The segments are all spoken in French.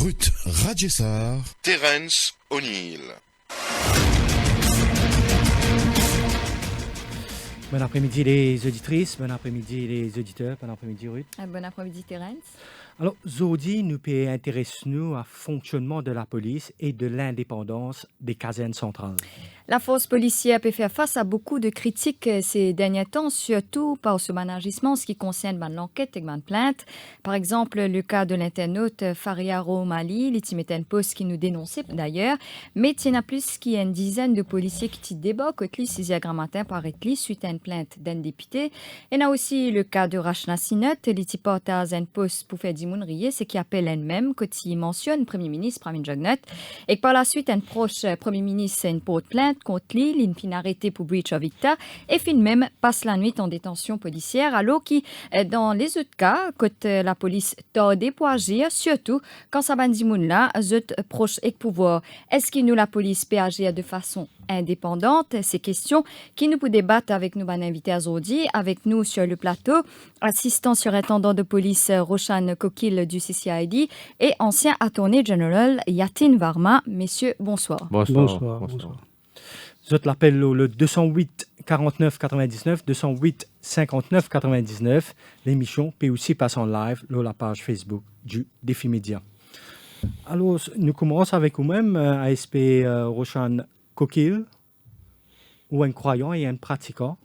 Ruth Radjessar, Terence O'Neill. Bon après-midi les auditrices, bon après-midi les auditeurs, bon après-midi Ruth. Bon après-midi Terence. Alors, aujourd'hui, nous peut intéresser nous au fonctionnement de la police et de l'indépendance des casernes centrales. La force policière peut faire face à beaucoup de critiques ces derniers temps, surtout par ce agissement, ce qui concerne l'enquête et la plainte. Par exemple, le cas de l'internaute Faria Romali, l'Itimeten Post qui nous dénonçait d'ailleurs, mais il y en a plus qu'il y a une dizaine de policiers qui débarquent au 6 matin par étli suite à une plainte d'un député. Il y a aussi le cas de Rachna Sinot, l'Itiporta Zen Post pour faire Mounrier, c'est qui appelle elle-même, quand il mentionne le Premier ministre Pramil Jagnnauth, et que par la suite, un proche Premier ministre une porte plainte contre lui, il fin arrêté pour breach of dicta, et fin même passe la nuit en détention policière, alors qui, dans les autres cas, quand la police tordait pour agir, surtout quand ça bandi moun là, zut proche et pouvoir. Est-ce qu'il nous la police peut agir de façon indépendante? Ces questions qui nous peut débattre avec nous, invités aujourd'hui, avec nous sur le plateau, assistant surintendant de police Roshan Kokil du CCID et ancien attorney general Yatin Varma. Messieurs, bonsoir. Bonsoir. Je l'appelle le 208 49 99, 208 59 99. L'émission peut aussi passer en live sur la page Facebook du Défi Média. Alors, nous commençons avec vous-même, ASP Roshan Kokil, ou un croyant et un pratiquant.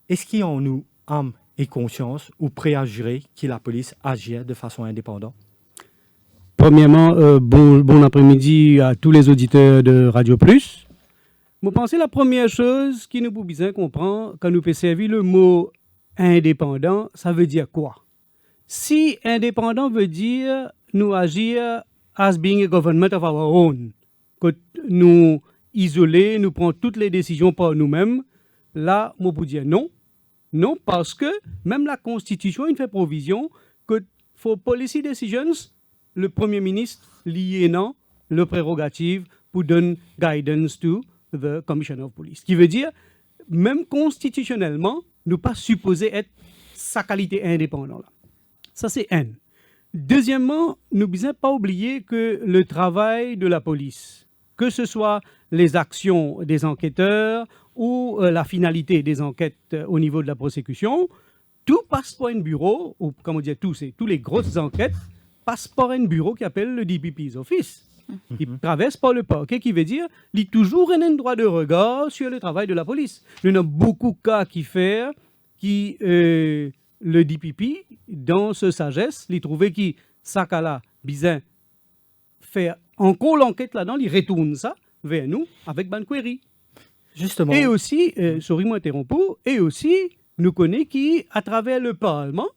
Est-ce qu'il y a en nous âme et conscience ou prêt à jurer que la police agit de façon indépendante? Premièrement, bon après-midi à tous les auditeurs de Radio Plus. Je pense que la première chose qui nous peut bien comprendre quand nous peut servir le mot indépendant, ça veut dire quoi? Si indépendant veut dire nous agir as being a government of our own, que nous isoler, nous prendre toutes les décisions par nous-mêmes, là, moi peux dire non. Non, parce que même la Constitution, il fait provision que for policy decisions, le Premier ministre lié non le prérogative pour donner guidance to the Commissioner of Police. Ce qui veut dire, même constitutionnellement, nous pas supposé être sa qualité indépendante. Là. Ça, c'est un. Deuxièmement, nous ne devons pas oublier que le travail de la police, que ce soit les actions des enquêteurs ou la finalité des enquêtes au niveau de la prosécution, tout passe par un bureau, ou comme on dit, tous les grosses enquêtes passent par un bureau qui appelle le DPP's Office. Il traverse par le parquet, qui veut dire qu'il a toujours un droit de regard sur le travail de la police. Il y a beaucoup de cas le DPP, dans ce sagesse, il trouvait que ça cas-là, bizarre, faire encore l'enquête là-dedans, il retourne ça vers nous avec ban query. Justement. Et aussi, sorry moi interrompu, et aussi, nous connaissons qu'à travers le Parlement,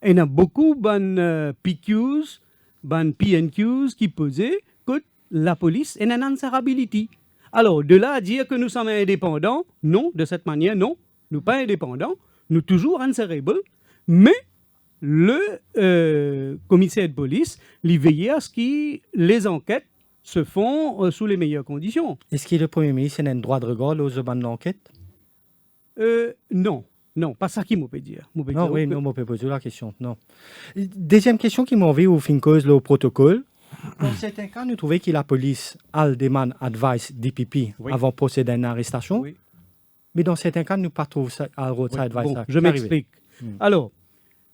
il y a beaucoup de PQs, de PNQs qui posaient que la police est une answerability. Alors, de là à dire que nous sommes indépendants, non, de cette manière, non, nous pas indépendants, nous toujours answerable, mais le commissaire de police, il veille à ce que les enquêtes se font sous les meilleures conditions. Est-ce que le Premier ministre a un droit de regard aux de l'enquête? Non, pas ça qui m'a peut dire. Non, je peux poser la question. Non. Deuxième question qui m'a envie au fin cause le protocole. Dans certains cas, nous trouvons que la police a demandé advice DPP avant de procéder à une arrestation. Oui. Mais dans certains cas, nous ne trouvons pas ça à roadside advice. Bon, je m'explique. Alors,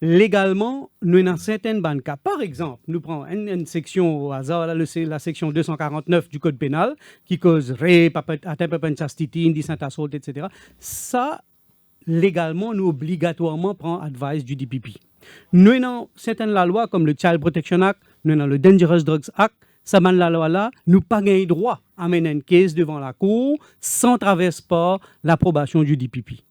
légalement, nous avons certains cas. Par exemple, nous prenons une section au hasard, la section 249 du Code pénal, qui cause rape, atteinte à la chastité, indecent assault, etc. Ça, légalement, nous obligatoirement prenons advice du DPP. Nous avons certaines lois comme le Child Protection Act, nous avons le Dangerous Drugs Act. Ça, la loi-là, nous pas gagné droit à mener une case devant la cour sans traverser par l'approbation du DPP.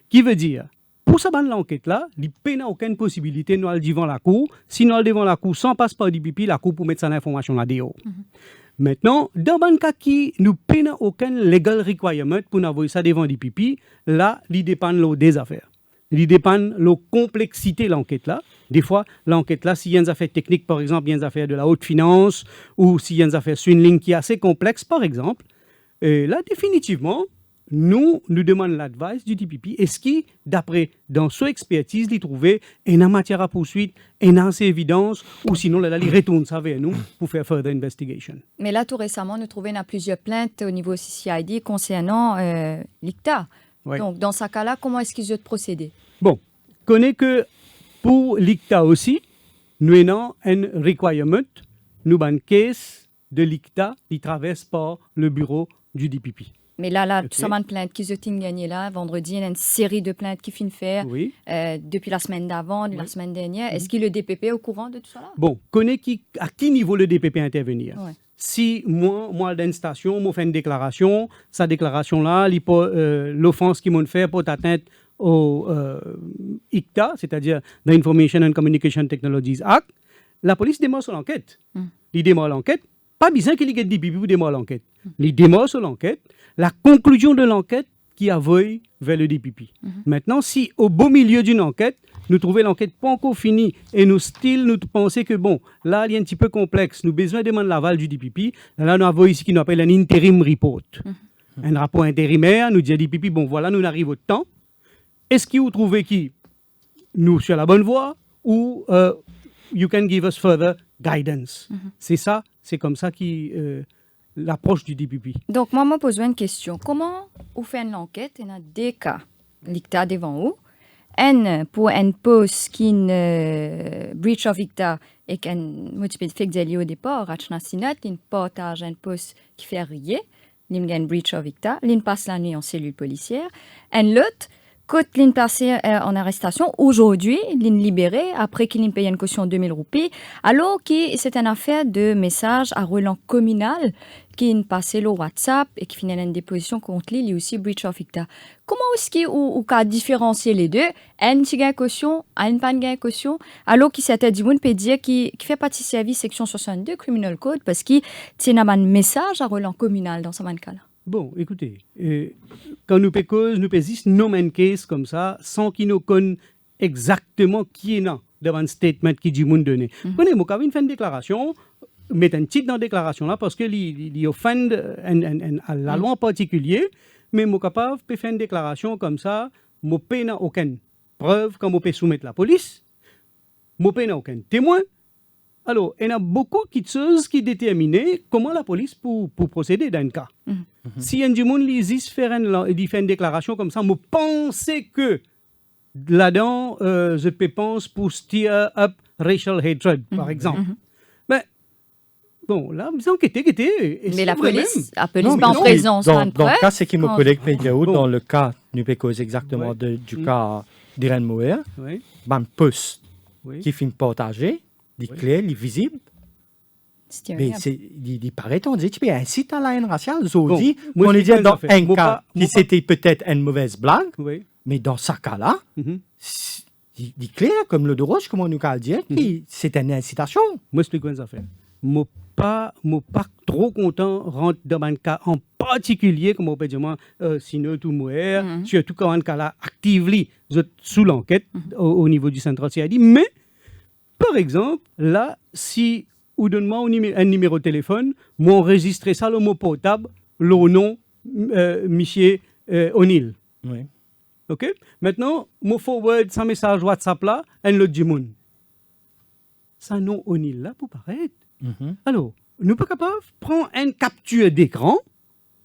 Qui veut dire, pour ça, l'enquête-là, il n'a aucune possibilité de nous aller devant la cour. Si nous allons devant la cour sans passer par le DPP, la cour pour mettre ça l'information là-dedans. Maintenant, dans le cas qui nous n'avons aucun legal requirement pour envoyer ça devant le DPP, là, il dépend des affaires. Il dépend de la complexité de l'enquête-là. Des fois, l'enquête-là, s'il y a une affaire technique, par exemple, il y a une affaire de la haute finance, ou s'il y a une affaire sur une ligne qui est assez complexe, par exemple, là, définitivement, nous demandons l'advice du DPP. Est-ce qu'il, dans son expertise, il trouvait une matière à poursuite, une évidence, ou sinon, là, il retourne ça vers nous pour faire further investigation. Mais là, tout récemment, nous trouvons plusieurs plaintes au niveau CCID concernant l'ICTA. Oui. Donc, dans ce cas-là, comment est-ce qu'ils ont procédé? Bon, connaît que pour l'ICTA aussi, nous avons un requirement, nous avons une caisse de l'ICTA qui traverse par le bureau du DPP. Mais là, Ok. tout ça, de plaintes qu'ils ont gagnées là, vendredi, il y a une série de plaintes qui finissent faire Oui. depuis la semaine d'avant, la semaine dernière. Est-ce que le DPP est au courant de tout ça là? Bon, connaît à qui niveau le DPP intervenir. Ouais. Si moi, dans une station, moi fais une déclaration, sa déclaration-là, l'offense qu'ils m'ont fait pour atteinte au ICTA, c'est-à-dire the Information and Communication Technologies Act, la police démarre sur l'enquête. Il démarre l'enquête. Pas besoin qu'il y ait des DPP pour démarrer l'enquête. Il démarre sur l'enquête. La conclusion de l'enquête qui envoie vers le DPP. Maintenant, si au beau milieu d'une enquête, nous trouvons l'enquête pas encore finie et nous pensons que bon, là, il est un petit peu complexe, nous avons besoin de demander l'aval du DPP. Là, nous avons ici ce qu'on appelle un interim report. Un rapport intérimaire, nous dit à DPP, bon, voilà, nous arrivons au temps. Est-ce que vous trouvez qui nous sur la bonne voie ou you can give us further guidance? C'est ça, c'est comme ça l'approche du DPP. Donc, moi, je me pose une question. Comment vous faites une enquête? Il y a des cas, l'ICTA devant vous. Pour un poste qui est breach of ICTA et qu'un motif fait que au départ, Rachna Sinat, il partage un poste qui fait rien, il y a un breach of ICTA, il passe la nuit en cellule policière. Un l'autre, quand il passe en arrestation, aujourd'hui, il est libéré après qu'il ait payé une caution de 2000 roupies, alors que c'est une affaire de message à relance communal qui est passé le WhatsApp et qui finit une déposition contre lui, il y a aussi breach of ICTA. Comment est-ce qu'on peut différencier les deux? Un qui gagne caution, un pas de caution, alors qu'il s'était dit, peut dire qui fait partie de service section 62 Criminal Code parce qu'il tient un message à relance communal dans ce cas-là. Bon, écoutez, quand nous nous un case comme ça, sans qu'ils nous connaissent exactement qui est là, devant un statement qui dit monde donné. Prenez, moi, quand fait une déclaration, mettre un titre dans la déclaration là, parce qu'il offend la loi en particulier, mais moi, capable de faire une déclaration comme ça, moi, n'a aucune preuve quand moi, soumettre la police, moi, n'a aucun témoin. Alors, il y a beaucoup de choses qui déterminent comment la police pour procéder dans un cas. Si un monde fait une déclaration comme ça, je pense que là-dedans, je pense pour stir up racial hatred, par exemple. Mais, bon, là, vous enquêtez. Mais la police Non, pas mais en non, présence. Dans pas de le cas, preuve. c'est qui me Quand- collègue Mediaout, Bon. dans le cas, nous cause exactement du cas d'Irène Moer, Oui, un poste oui. qui finit partagé, il est clair, il est visible, C'était mais un- il paraît, on dit, tu peux inciter à la haine raciale, Bon, dit, moi, on je est dis dit dans ça fait. un Moi cas pas- qui moi c'était peut-être une mauvaise blague, Oui. mais dans ce cas-là, Mhm. il est clair, comme le de Roche, comme on nous a dit, que c'est une incitation. Moi, je explique une affaire. Je ne pas trop content rentrer dans un cas en particulier, comme on peut dire, sinon tout mourir, surtout quand un cas là activement sous l'enquête au niveau du central CID. Mais, par exemple, là, si vous donnez un numéro de téléphone, moi, enregistrer ça, le mot portable, le nom, monsieur O'Neill. Oui. OK? Maintenant, moi, forward ce message WhatsApp là, un l'autre du monde. Ça, nom O'Neill là, pour paraître. Alors, nous pas capables de prendre une capture d'écran,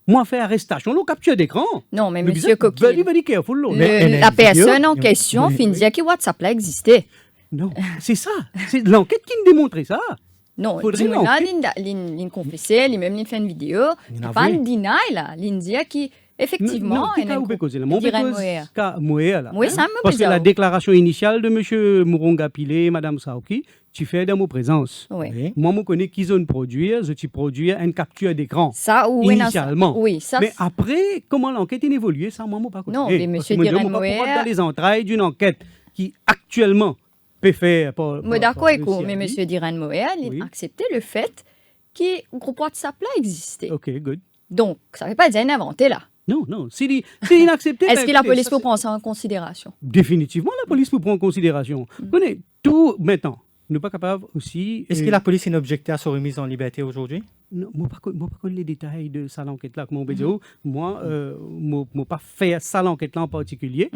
moi faire arrestation, le capture d'écran. Non, mais Nous monsieur disons, Coquille, very, very careful, là. Mais- la une vidéo, personne en oui, question oui, finit oui. dire que WhatsApp là existait. Non, c'est ça. C'est l'enquête qui nous démontrait ça. Non, Faudrait dis-moi là, l'enquête. l'in confessait, lui-même l'in fait une vidéo. Il C'est en pas avait. un deny là, l'in dit qu'effectivement, qui cas vous pouvez causer là? Mon dirait cause, Moer. cas Moer, là. Oui, ça me Parce que bizarre. la déclaration initiale de M. Mouronga Pilé, Mme Saoki, tu fais dans mon présence. Oui. Oui. Moi, je connais qu'ils ont produire, je produire une capture d'écran. Ça ou oui, non, ça- Initialement. Oui, ça. Mais après, comment l'enquête a évolué, ça, moi, je pas Non, connu. mais Parce monsieur que moi, je Diren ne peux pas Moer- dans les entrailles d'une enquête qui, actuellement, peut faire par... Moi, d'accord, par le écoute, mais CID. monsieur Diran Moer, il Oui. a accepté le fait que le groupe WhatsApp là existait. OK, good. Donc, ça ne veut pas dire inventé là. Non, non, c'est inaccepté. Est-ce ben, que la écoutez, police ça, peut c'est- prendre ça en considération? Définitivement, la police peut prendre en considération. Vous connaissez, tout maintenant, nous pas capable aussi. Est-ce que la police est objectée à sa remise en liberté aujourd'hui? Non, moi pas connais les détails de ça l'enquête là, comme on peut dire. Moi, moi pas fait ça l'enquête là en particulier.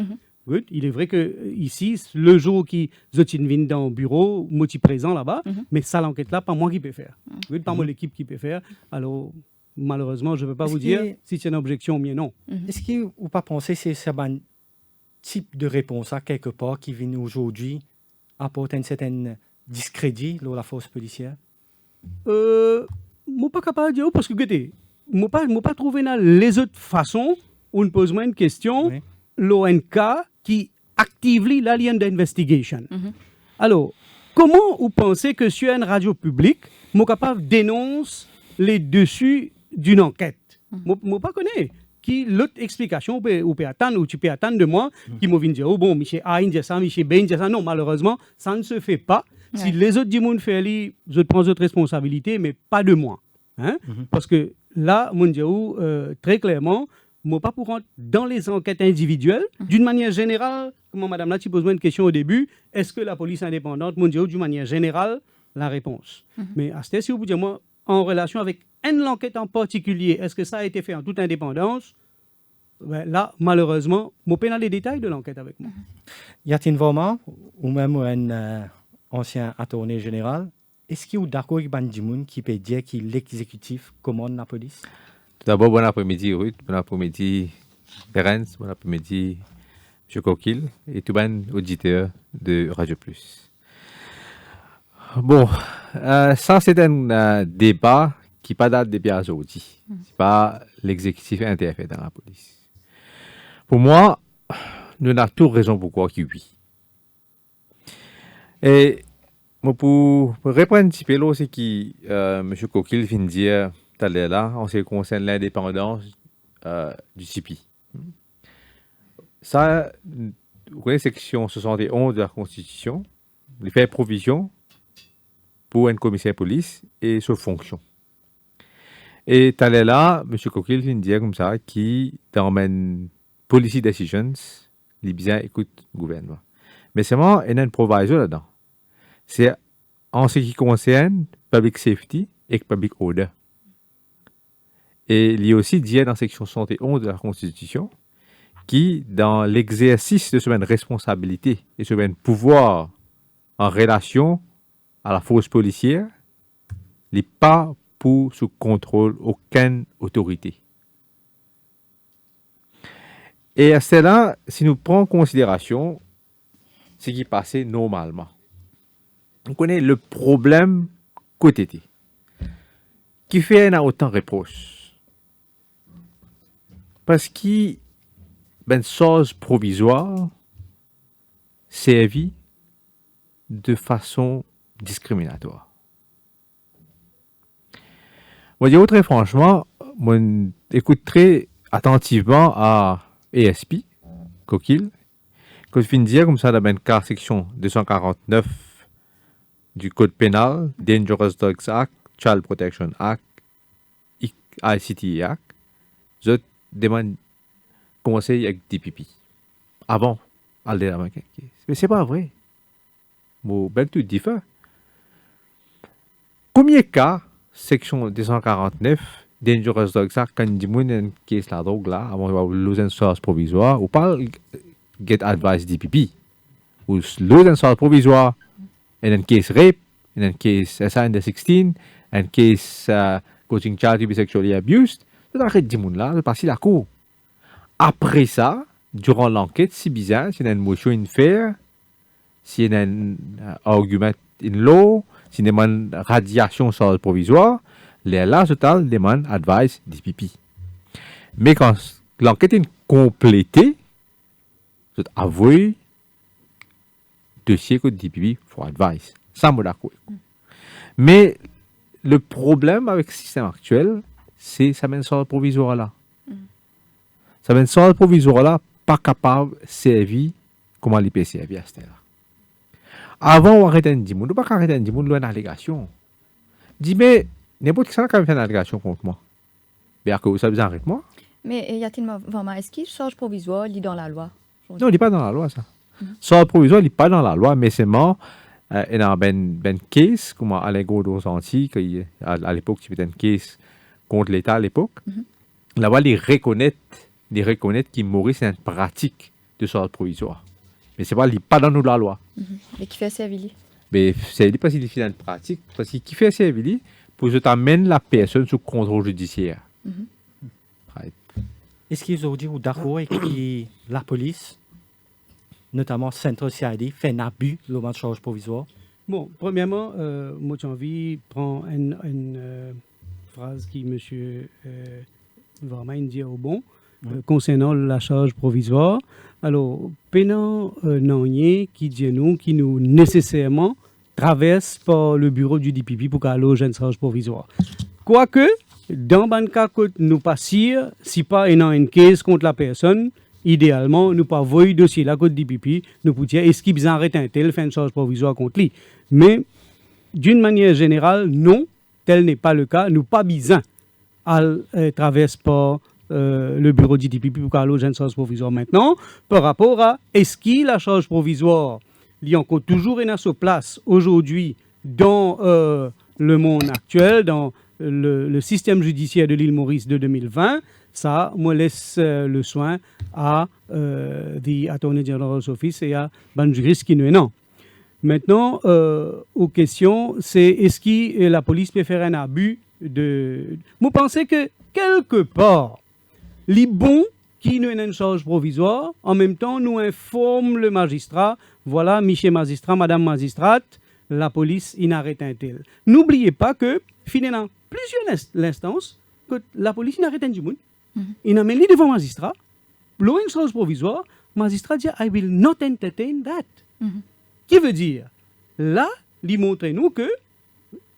Good. Il est vrai que ici, le jour qui Zotin vient dans le bureau, moi suis présent là-bas, mais ça l'enquête là, pas moi qui peux faire. Good. Pas moi l'équipe qui peut faire. Alors malheureusement, je ne peux pas vous dire si c'est une objection ou bien non. Est-ce que vous pas pensez que c'est un type de réponse à quelque part qui vient aujourd'hui apporter un certain discrédit dans la force policière? Moi pas capable de dire parce que écoutez, moi pas trouvé dans les autres façons où on pose moi une question, Oui. l'ONK qui active l'Alien d'investigation. Alors, comment vous pensez que sur une radio publique, moi capable dénonce les dessus d'une enquête? Moi pas connais. Qui l'autre explication ou peut attendre ou tu peux attendre de moi qui me vient dire oh bon Michel A il dit ça, Michel B il dit ça. Non, malheureusement ça ne se fait pas. Si les autres du monde font li, je prends votre responsabilité mais pas de moi, hein? Parce que là mon Dieu très clairement moi pas pour rentrer dans les enquêtes individuelles d'une manière générale. Comme madame là tu poses moi une question au début, est-ce que la police indépendante mon Dieu d'une manière générale la réponse. Mais à ce si vous dites moi en relation avec une enquête en particulier, est-ce que ça a été fait en toute indépendance? Ben là, malheureusement, je peux dans les détails de l'enquête avec moi. Y a-t-il vraiment, ou même un ancien attorney général, est-ce qu'il y a d'accord avec Bandimoun qui peut dire que l'exécutif commande la police? Tout d'abord, bon après-midi, Ruth. Bon après-midi, Terence. Bon après-midi, M. Coquille. Et tout bon auditeur de Radio Plus. Bon, ça, c'est un débat qui pas date depuis aujourd'hui. C'est pas l'exécutif interfait dans la police. Pour moi, nous avons tout raison pour croire que oui. Et pour répondre un petit peu là, c'est que M. Coquille vient de dire tout à l'heure là, en ce qui concerne l'indépendance du CIPI. Ça, vous connaissez section 71 de la Constitution, il fait provision pour un commissaire de police et sa fonction. Et tout à l'heure là, M. Coquille vient de dire comme ça, qui dans une policy decisions, les bien écoute le gouvernement. Mais seulement, il y a une proviso là-dedans. C'est en ce qui concerne public safety et public order. Et il y a aussi dit dans la section 71 de la Constitution qui, dans l'exercice de cette responsabilité et ce pouvoir en relation à la force policière, il n'est pas pour sous contrôle aucune autorité. Et à cela, si nous prenons en considération ce qui passait normalement, on connaît le problème côté qui fait un autant reproche. Parce qu'il ben chose provisoire servi de façon discriminatoire. Moi, dire très franchement, moi écoute très attentivement à ESP, Coquille, quand je viens de dire comme ça dans le cas section 249 du Code pénal, Dangerous Dogs Act, Child Protection Act, ICT Act, je demande conseil avec DPP. Avant, aller dans ma case. Mais c'est pas vrai. Bon, ben tout diffère. Combien de cas, section 249, Dangerous Dogs Act, quand il y a une case la drogue là, avant de lose une source provisoire, ou pas get advice DPP, ou lose une source provisoire, in a case rape, in a case under 16, in case coaching child to be sexually abused, tout arrête du monde là, de passer la cour. Après ça, durant l'enquête, si bizarre, s'il y a une motion in fair, s'il y a un argument in law, s'il y a une radiation sur provisoire, là, total demande advice DPP. Mais quand l'enquête est complétée, je avoue, dossier que DPP for advice. Ça, me d'accord. Mais le problème avec le système actuel, c'est ça mène sur le provisoire là. Ça mène sur le provisoire là, pas capable de servir comment il peut servir à ce là. Avant, on arrête un dimoun, on pas arrêter un dimoun, une allégation. Dis, mais n'importe qui ça quand même fait une allégation contre moi. Bien que vous savez, arrête-moi. Mais y a-t-il vraiment, est-ce qu'il change provisoire, lit dans la loi? Non, il n'est pas dans la loi, ça. Sort provisoire, il n'est pas dans la loi, mais seulement et dans ben case, comme Alain Godot senti, à l'époque, tu faisais une case contre l'État à l'époque. Là-bas, ils reconnaissent qu'il Maurice c'est une pratique de sorte provisoire. Mais c'est pas dans nous la loi. Mais qui fait assez avilé. Mais c'est pas s'il fait une pratique, parce qu'il fait assez avilé pour que tu amènes la personne sous contrôle judiciaire. Right. Est-ce qu'ils ont dit ou d'accord avec la police, notamment Central CID, fait un abus de la charge provisoire? Bon, premièrement, moi j'ai envie de prendre une phrase qui monsieur vraiment dit au bon concernant la charge provisoire. Alors, pénal non qui nous nécessairement traverse par le bureau du DPP pour qu'elle ait une charge provisoire. Quoique, dans le cas que nous passions, si pas une case contre la personne, idéalement, nous pas voyer dossier là côté DPP, nous pouvons dire est-ce qu'il arrête un tel fait une charge provisoire contre lui. Mais d'une manière générale, non, tel n'est pas le cas. Nous pas besoin à traverse par le bureau du DPP pour qu'elle ait une charge provisoire maintenant. Par rapport à est-ce que la charge provisoire il y a encore toujours une sa place aujourd'hui dans le monde actuel, dans le système judiciaire de l'île Maurice de 2020, ça, moi, laisse le soin à the Attorney General's Office et à ban juriste qui nous est non. Maintenant, aux questions, c'est est-ce que la police peut faire un abus de... Moi, pensez que quelque part, les bons qui nous ont une charge provisoire, en même temps, nous informent le magistrat, voilà, monsieur magistrat, madame magistrate, la police, il n'arrête un tel. N'oubliez pas que, finalement, plusieurs instances, que la police, il n'arrête un du monde. Il amène les devant magistrat, l'eau une charge provisoire, magistrat dit, I will not entertain that. Qui veut dire, là, il montre nous que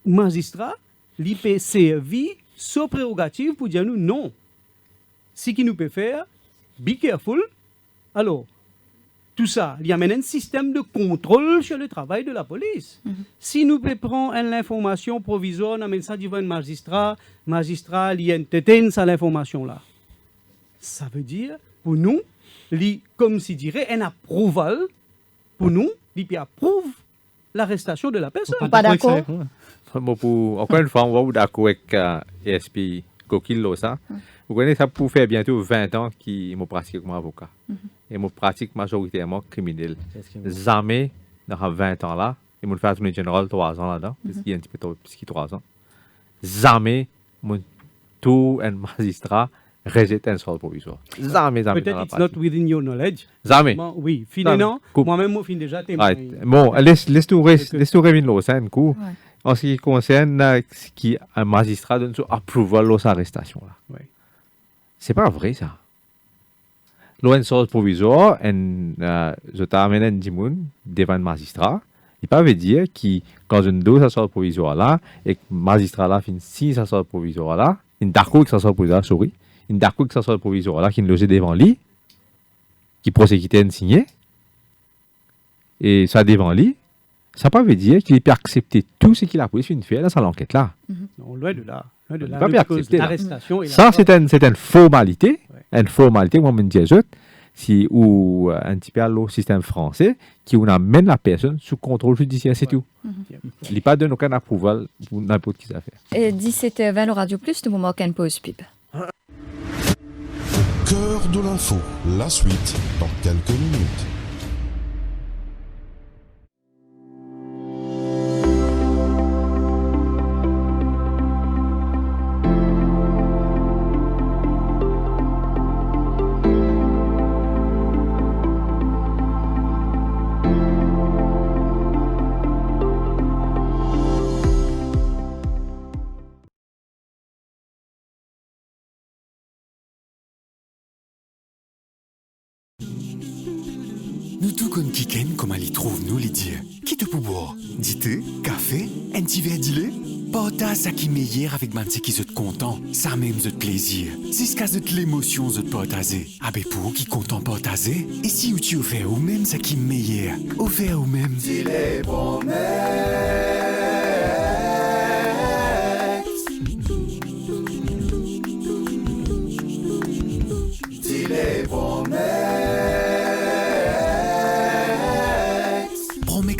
magistrat, il peut servir sous prérogative pour dire nous non. Ce qu'il nous peut faire, be careful. Alors, tout ça, il y a maintenant un système de contrôle sur le travail de la police. Si nous prenons l'information provisoire, on amène ça devant un magistrat, il entertain ça l'information-là. Ça veut dire, pour nous, comme s'il dirait, un approval, pour nous, il approuve l'arrestation de la personne. Pas d'accord. Encore une fois, on va vous d'accord avec ESP Kokilo, ça. Vous connaissez, ça pour faire bientôt 20 ans que je pratique comme avocat. Et je pratique majoritairement criminel. Jamais, dans 20 ans là, et je fais attorney général 3 ans là-dedans, parce qu'il y a un petit peu plus que 3 ans. Jamais, tout un magistrat rejette un sol provisoire. Jamais. Peut-être it's not within your knowledge. Jamais. Bon, oui, finalement, moi-même, moi, déjà témoin. Right. Bon, laisse-nous revenir là, ça un coup. Ouais. En ce qui concerne un magistrat donne son approval de sa arrestation là. Ouais. C'est pas vrai ça. L'eau une sorte provisoire, je t'amène un dimoun devant un magistrat. Il ne peut pas dire que quand une dose à sorte provisoire là, et que le magistrat là finit 6 à sorte provisoire là, il est d'accord avec sa sorte provisoire, sorry. Il est d'accord avec sa sorte provisoire là, qui est logé devant lui, qui prosécutait un signé, et ça devant lui. Ça ne veut pas dire qu'il peut accepter tout ce qu'il a pu faire dans l'enquête là. Non, loin de là. Il ne peut pas accepter l'arrestation. Ça, c'est une formalité. Ouais. Une formalité, moi, je me dis, ou un petit peu au système français, qui amène la personne sous contrôle judiciaire, c'est tout. Il n'y a pas de aucun approval pour n'importe qui ça fait. 17h20, le Radio Plus, nous manquons une pause pub. Cœur de l'info, la suite dans quelques minutes. Nous tout comme Kiken, comme elle y trouve nous les dire. Qui te pour boire? Du thé, café, un petit verre d'ilé? Partage ça qui meilleur avec man qui sont content, ça même de plaisir. Jusqu'à de l'émotion de partager. Ah ben pour qui content partager? Et si tu offert ou même ça qui meilleur, offert ou même. Dis-les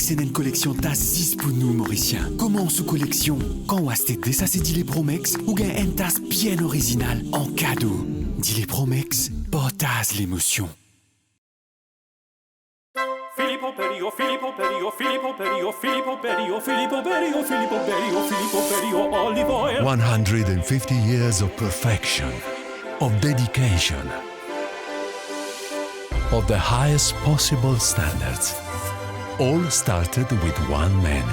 c'est une collection tasse pour nous, Mauriciens. Comment sous collection? Quand on a acheté ça, c'est dit les Promex, ou gain une tasse bien originale en cadeau. Dit les Promex, partage l'émotion. Filippo Berio, Filippo Berio, Filippo Berio, Filippo Berio, Filippo Berio, Filippo Berio, Filippo Berio, olive oil. 150 years of perfection, of dedication, of the highest possible standards. All started with one man,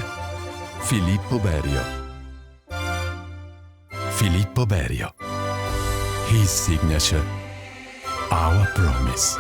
Filippo Berio. Filippo Berio. His signature, our promise.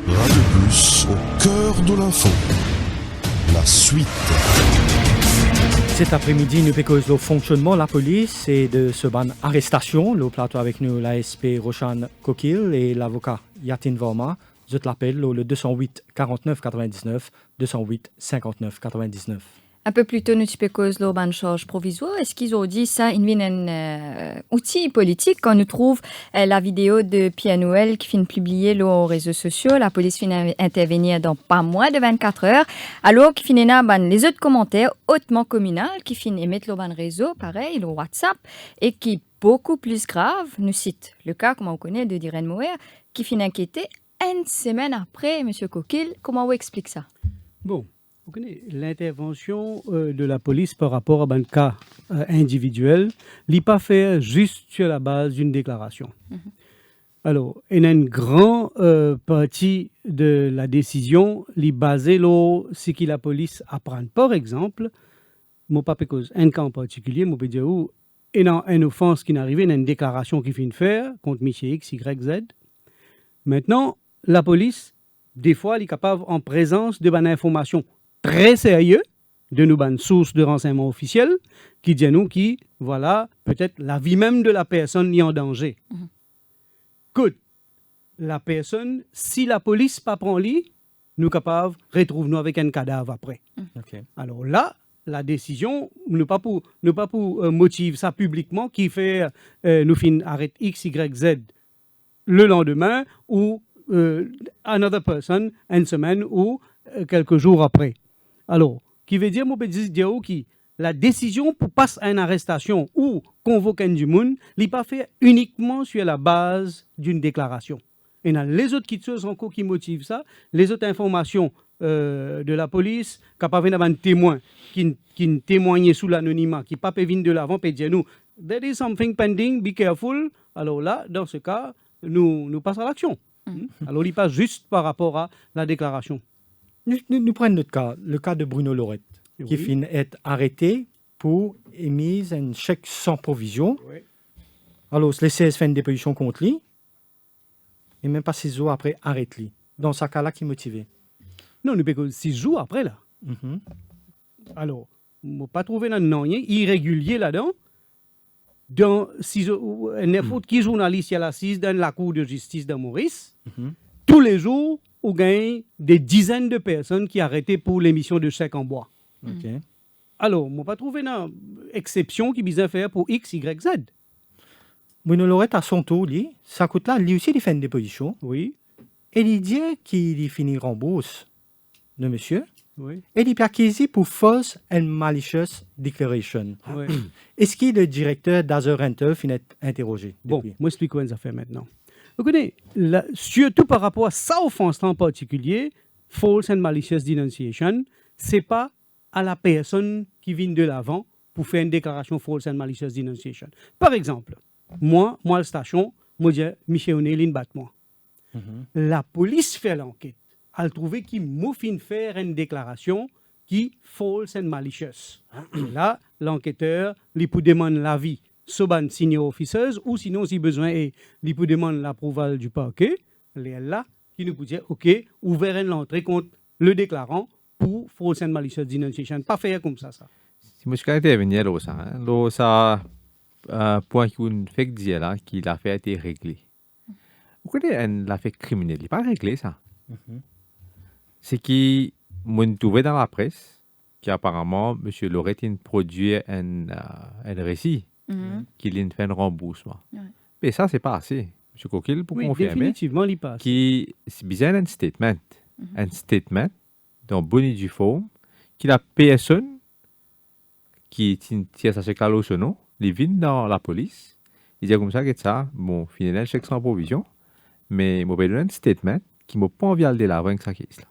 Radio Plus au cœur de l'info. La suite. Cet après-midi, nous pécons le fonctionnement de la police et de ce ban arrestation. Le plateau avec nous, l'ASP Roshan Kokil et l'avocat Yatin Varma. Je te l'appelle le 208 49 99, 208 59 99. Un peu plus tôt, nous pécons le ban charge provisoire. Est-ce qu'ils ont dit ça? Il y a un outil politique quand nous trouve la vidéo de Pierre Noël qui finit publier aux réseaux sociaux. La police finit intervenir dans pas moins de 24 heures. Alors qu'il finit les autres commentaires hautement communaux qui finissent émettre le ban réseau, pareil, le WhatsApp, et qui, beaucoup plus grave, nous cite le cas, comme on connaît, de Diren Moer, qui finit inquiété une semaine après, M. Kokil. Comment vous explique ça? Bon, vous connaissez l'intervention de la police par rapport à un cas individuel, n'est pas fait juste sur la base d'une déclaration. Alors, il y a une grande partie de la décision qui est basée sur ce que la police apprend. Par exemple, mon pas cause un cas en particulier, je peux dire où il y a une offense qui est arrivée, il y a une déclaration qui vient de faire contre Michel X, Y, Z. Maintenant, la police, des fois, elle est capable, en présence de bonnes informations très sérieuses, de nos bonnes sources de renseignements officiels, qui disent à nous qui, voilà, peut-être la vie même de la personne est en danger. Good. La personne, si la police pas prend lit, nous capables retrouve-nous avec un cadavre après. Okay. Alors là, la décision, ne pas pour motiver ça publiquement, qui fait nous fin arrête X, Y, Z le lendemain ou another person une semaine ou quelques jours après. Alors, qui veut dire, moi, qui la décision pour passer à une arrestation ou convoquer du monde, n'est pas fait uniquement sur la base d'une déclaration. Et dans les autres choses encore qui motivent ça, les autres informations de la police, capable d'avoir un témoin qui témoigne sous l'anonymat, qui pas venir de l'avant, peut dire nous, there is something pending, be careful. Alors là, dans ce cas, nous passons à l'action. Alors, il n'est pas juste par rapport à la déclaration. Nous prenons notre cas, le cas de Bruno Lorette, qui finit être arrêté pour émise un chèque sans provision. Oui. Alors, le CS fait une déposition contre lui, et même pas 6 jours après, arrête lui. Dans ce cas-là, qui est motivé? Non, nous payons 6 jours après, là. Alors, on ne pas trouver un rien irrégulier là-dedans. Dans n'importe qui journaliste à l'assise dans la cour de justice de Maurice, tous les jours, on gagne des dizaines de personnes qui arrêtent pour l'émission de chèques en bois. Okay. Alors, on ne pas trouver une exception qui vise à faire pour X, Y, Z. Bruno Lorette, à son tour, lui, ça coûte là, lui aussi, il fait une déposition. Oui. Et il dit qu'il finit rembourse de monsieur. Oui. Et il est acquis pour false and malicious declaration. Oui. Est-ce qu'il est le directeur d'Azer Rental finit interrogé? Bon, depuis? moi, explique quoi ça fait maintenant. Vous connaissez, surtout par rapport à ça offense en particulier, false and malicious denunciation, c'est pas à la personne qui vient de l'avant pour faire une déclaration false and malicious denunciation. Par exemple, moi, la station, moi, je dis, Michel O'Neill, bat moi. La police fait l'enquête. Elle trouve qu'il m'a fait faire une déclaration qui false and malicious. Et là, l'enquêteur, il peut demander l'avis soban senior officers ou sinon, si besoin est, il peut demander l'approval du parquet. Et là, qui nous peut dire, OK, ouvrir l'entrée contre le déclarant pour false and malicious denunciation. Pas faire comme ça. Si moi je peux intervenir là, ça, point qu'on fait dire là, que l'affaire a été réglée. Vous connaissez une affaire criminelle, il n'est pas réglé ça. C'est qu'il m'a trouvé dans la presse qu'apparemment, M. Lorettine produit un récit qu'il a fait un remboursement. Mais ça, c'est pas assez. M. Coquille, pour confirmer, définitivement, il passe. qui c'est besoin d'un statement. Un statement dans bonne et due forme, que la personne qui tient sa chèque là son nom, il vient dans la police, il dit comme ça que ça, bon, finalement, chèque sans provision, mais il m'a donné un statement qui m'a pas envie d'aller de l'avant avec sa caisse là.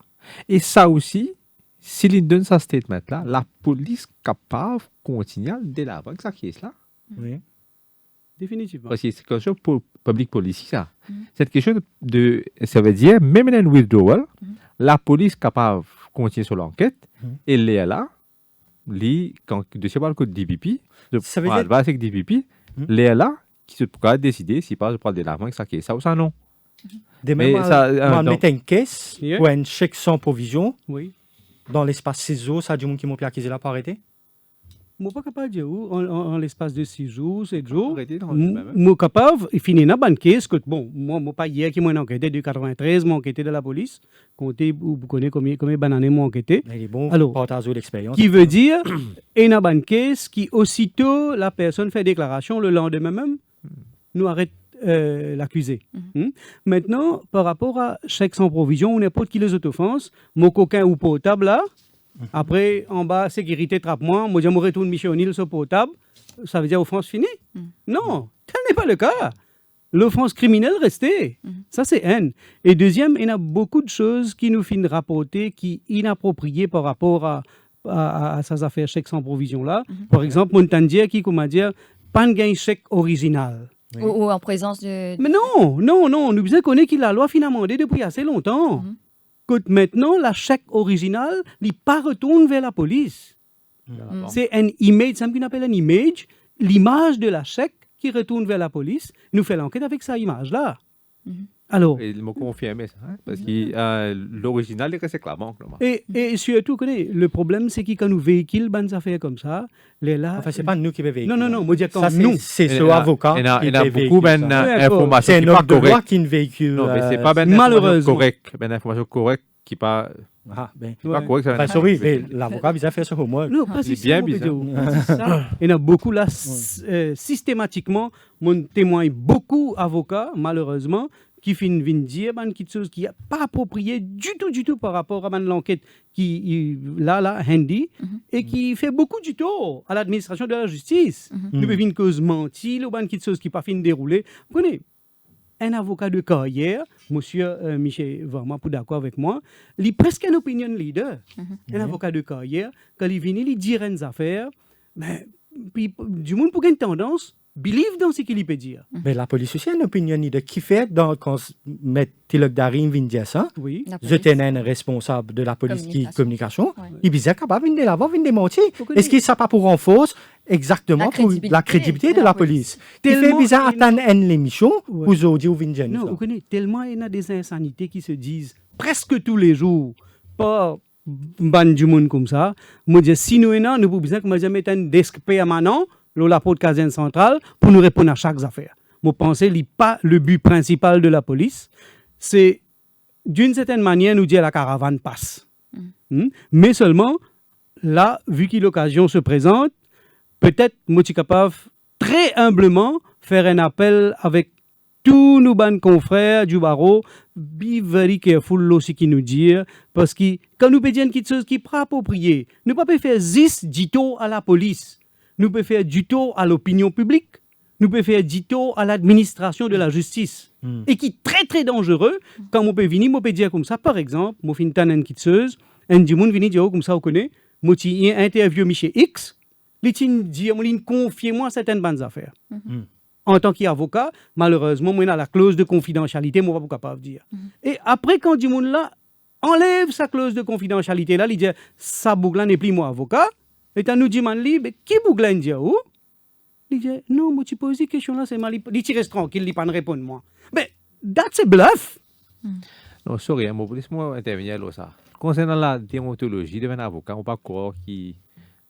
Et ça aussi, s'il donne ce statement là, la police capable de continuer de l'avant avec sa caisse là. Oui. Définitivement. Parce que c'est quelque chose pour public police, ça. C'est quelque chose de. Ça veut dire, même dans un withdrawal, la police est capable de continuer sur l'enquête, et là, quand le dossier parle de DPP, Ça veut va dire- avec DPP, là, qui se pourra décider s'il passe de l'avant avec sa caisse. Ça ou ça, non. Des Mais mêmes, ça, on non. mettait une caisse Yeah. ou un chèque sans provision Oui. dans l'espace ciseaux, ça a du monde qui m'a acquis là pour arrêter. Je ne suis pas capable de dire où, en l'espace de 6 jours, 7 jours. Arrêtez dans le même. Je suis capable de finir dans la banque. Bon, moi, je pas hier qui m'a enquêté de 93, m'a enquêté de la police. Comptez, vous connaissez combien d'années m'a enquêté. Il est bon, Alors, partager l'expérience. Qui veut dire, il y a une banque qui, aussitôt la personne fait déclaration, le lendemain même, nous arrête l'accusé. Maintenant, par rapport à chèque sans provision ou n'importe qui les offenses, mon coquin ou potable là, après, en bas, sécurité trappe-moi, moi, je me retourne Michel O'Neill sur potable, ça veut dire offense finie? Non, tel n'est pas le cas. L'offense criminelle restait. Ça, c'est haine. Et deuxième, il y a beaucoup de choses qui nous finissent rapporter qui sont inappropriées par rapport à ces affaires chèque sans provision là. Par exemple, Montandier qui, comment dire, pas de chèque original. Ou en présence de... Mais non, nous besoin connaître que la loi finalement demandé depuis assez longtemps. Que maintenant, la chèque original, il pas retourne vers la police. C'est un image, c'est ce qu'on appelle un image, l'image de la chèque qui retourne vers la police, nous fait l'enquête avec sa image-là. Alors, Il m'a confirmé ça, parce que l'original, il reste avec la banque. Là. et surtout, le problème, c'est que quand nous véhiculons des affaires comme ça, les là... Enfin, c'est pas nous qui va véhiculer. Non, moi, je dis quand Ça, nous... c'est ce avocat Il y a qui beaucoup véhicule ça. d'informations C'est qui un ne sont homme pas de droit correctes. qui ne véhicule. Non, mais c'est pas bien malheureusement. correct. Ben information correcte qui pas Ah, ben. pas correct. Enfin, sorry, mais l'avocat vise à faire ce homework. Non, pas C'est si bien on peut bizarre. dire. C'est ça. Il y en a beaucoup là, systématiquement, mon témoin, beaucoup d'avocats, malheureusement, qui viennent dire quelque chose qui n'est pas approprié du tout par rapport à l'enquête qui là, handy, et qui fait beaucoup du tort à l'administration de la justice. Nous pouvons une cause mentie, ou quelque chose qui n'est pas fin de dérouler. Vous connaissez, un avocat de carrière, monsieur Michel vraiment pour d'accord avec moi, il est presque un opinion leader. Un avocat de carrière, quand il vient, il dit une affaire, mais puis, du monde pour une tendance, believe dans ce qu'il peut dire. Mais la police aussi a une opinion de qui fait quand met Tilok Darim vient dire ça. Oui. La Je police. tenais un responsable de la police qui communication. Ouais. Il disait capable de l'avoir, de démentir. Pourquoi Est-ce qu'il ça pas pour renforcer exactement La pour la crédibilité de la police? Il fait Tellement bizarre il- attendre une émission Ouais. pour audio ou vindien. Non, vous connaissez, tellement il y a des insanités qui se disent presque tous les jours, pas ban du monde comme ça. Moi, je dis, si nous, nous pouvons besoin que moi, je mette un desk permanent, la porte caserne centrale, pour nous répondre à chaque affaire. Moi, je pense que ce n'est pas le but principal de la police. C'est, d'une certaine manière, nous dire la caravane passe. Mais seulement, là, vu que l'occasion se présente, peut-être, moi, je suis capable, très humblement, faire un appel avec tous nos bons confrères du barreau, be very careful aussi qui nous dire, parce que quand nous pédions quelque chose qui n'est pas approprié, nous ne pouvons pas faire 10 dito à la police, nous pouvons faire du tort à l'opinion publique, nous pouvons faire du tort à l'administration de la justice, et qui est très très dangereux, quand on peut venir, on peut dire comme ça, par exemple, moi fin une kitseuse, un du monde vient dire comme ça, on connaît, moi j'ai interviewé Michel X, Il confie moi certaines bonnes affaires. En tant qu'avocat, malheureusement, moi, dans la clause de confidentialité, moi, je ne suis pas capable de dire. Et après, quand du monde là enlève sa clause de confidentialité, là, il dit, ça bougla n'est plus moi avocat. Et tu nous dit, mais qui bougla dit où? Il dit, non, moi, tu poses cette question-là, c'est mal. Il dit, reste tranquille, il ne pas répondre, moi. Mais, that's a bluff. Non, sorry, moi, laisse-moi intervenir là, ça. Concernant la déontologie de un avocat, on ne peut pas croire qui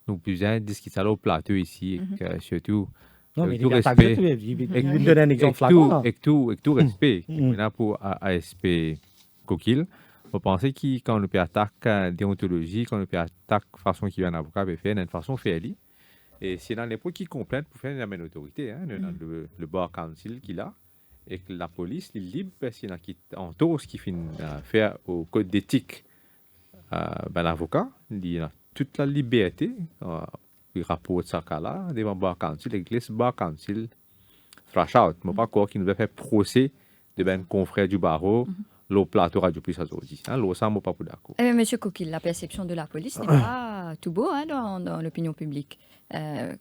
nous besoin de discuter ça au plateau ici, et surtout, Non, mais avec tout il respect. il donne un exemple flagrant. Avec tout respect, maintenant pour ASP Coquille, on pensait que quand on peut attaquer déontologie, quand on peut attaquer façon qui vient un avocat peut faire, d'une façon fair. Et c'est dans les points qui complètent pour faire une autorité, hein, le bar council qu'il a, et que la police est libre, c'est dans qui entoure ce qu'il fait faire au code d'éthique, l'avocat, il a toute la liberté, il rapporte ça là devant le bar council, l'église bar council, thrash out. Je ne sais pas quoi qui nous a fait procès de ben confrère du barreau. Le plateau Radio Plus aujourd'hui. Hein, là, ça, je ne suis pas d'accord. Monsieur Coquille, la perception de la police n'est pas tout beau hein, dans l'opinion publique.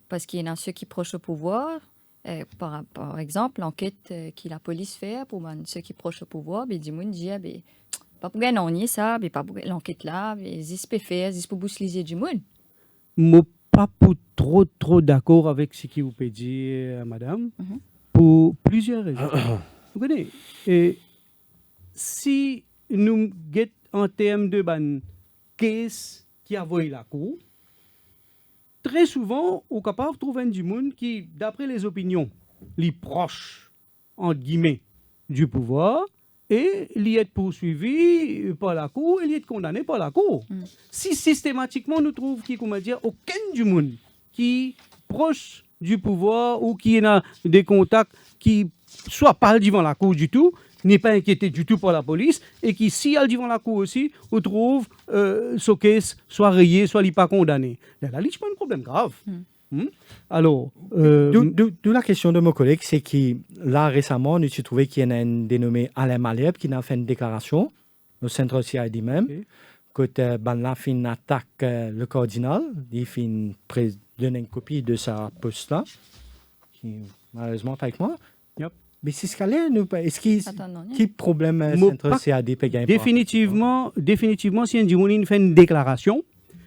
Parce qu'il y en a ceux qui proches au pouvoir. Par exemple, l'enquête que la police fait pour ceux qui proches au pouvoir, ils disent pas pour gagner ça, pas pour l'enquête là, ils peuvent faire, ils peuvent bousliser du monde. Je ne suis pas trop d'accord avec ce que vous pouvez dire, madame, pour plusieurs raisons. Vous connaissez, si nous guettons en termes de case qui a volé la cour, très souvent, on est capable de trouver du monde qui, d'après les opinions, les proches, entre guillemets, du pouvoir, et il est poursuivi par la cour, et il est condamné par la cour. Si systématiquement nous trouvons comment dire, aucun du monde qui est proche du pouvoir ou qui a des contacts qui soit pas devant la cour du tout, n'est pas inquiété du tout par la police, et qui, si elle devant la cour aussi, on trouve ce case soit rayé, soit pas condamné. Là, c'est pas un problème grave. Alors, D'où la question de mon collègue, c'est que là récemment, nous avons trouvé qu'il y en a un dénommé Alain Malherbe qui a fait une déclaration au centre CID même, quand là fin attaque le cardinal, il donne une copie de sa poste là, qui malheureusement pas avec moi. Mais c'est ce qu'elle est, est-ce qu'il problème centre CID peut gagner? Définitivement, si un fait une déclaration.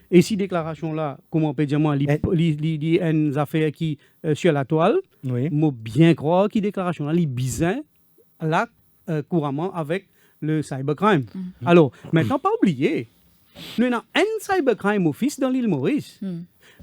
Et si déclaration là, comment on peut dire moi, il y a une affaire qui sur la toile, moi bien croire que déclaration là, il bizarre là couramment avec le cybercrime. Alors maintenant pas oublier, nous avons un cybercrime office dans l'île Maurice.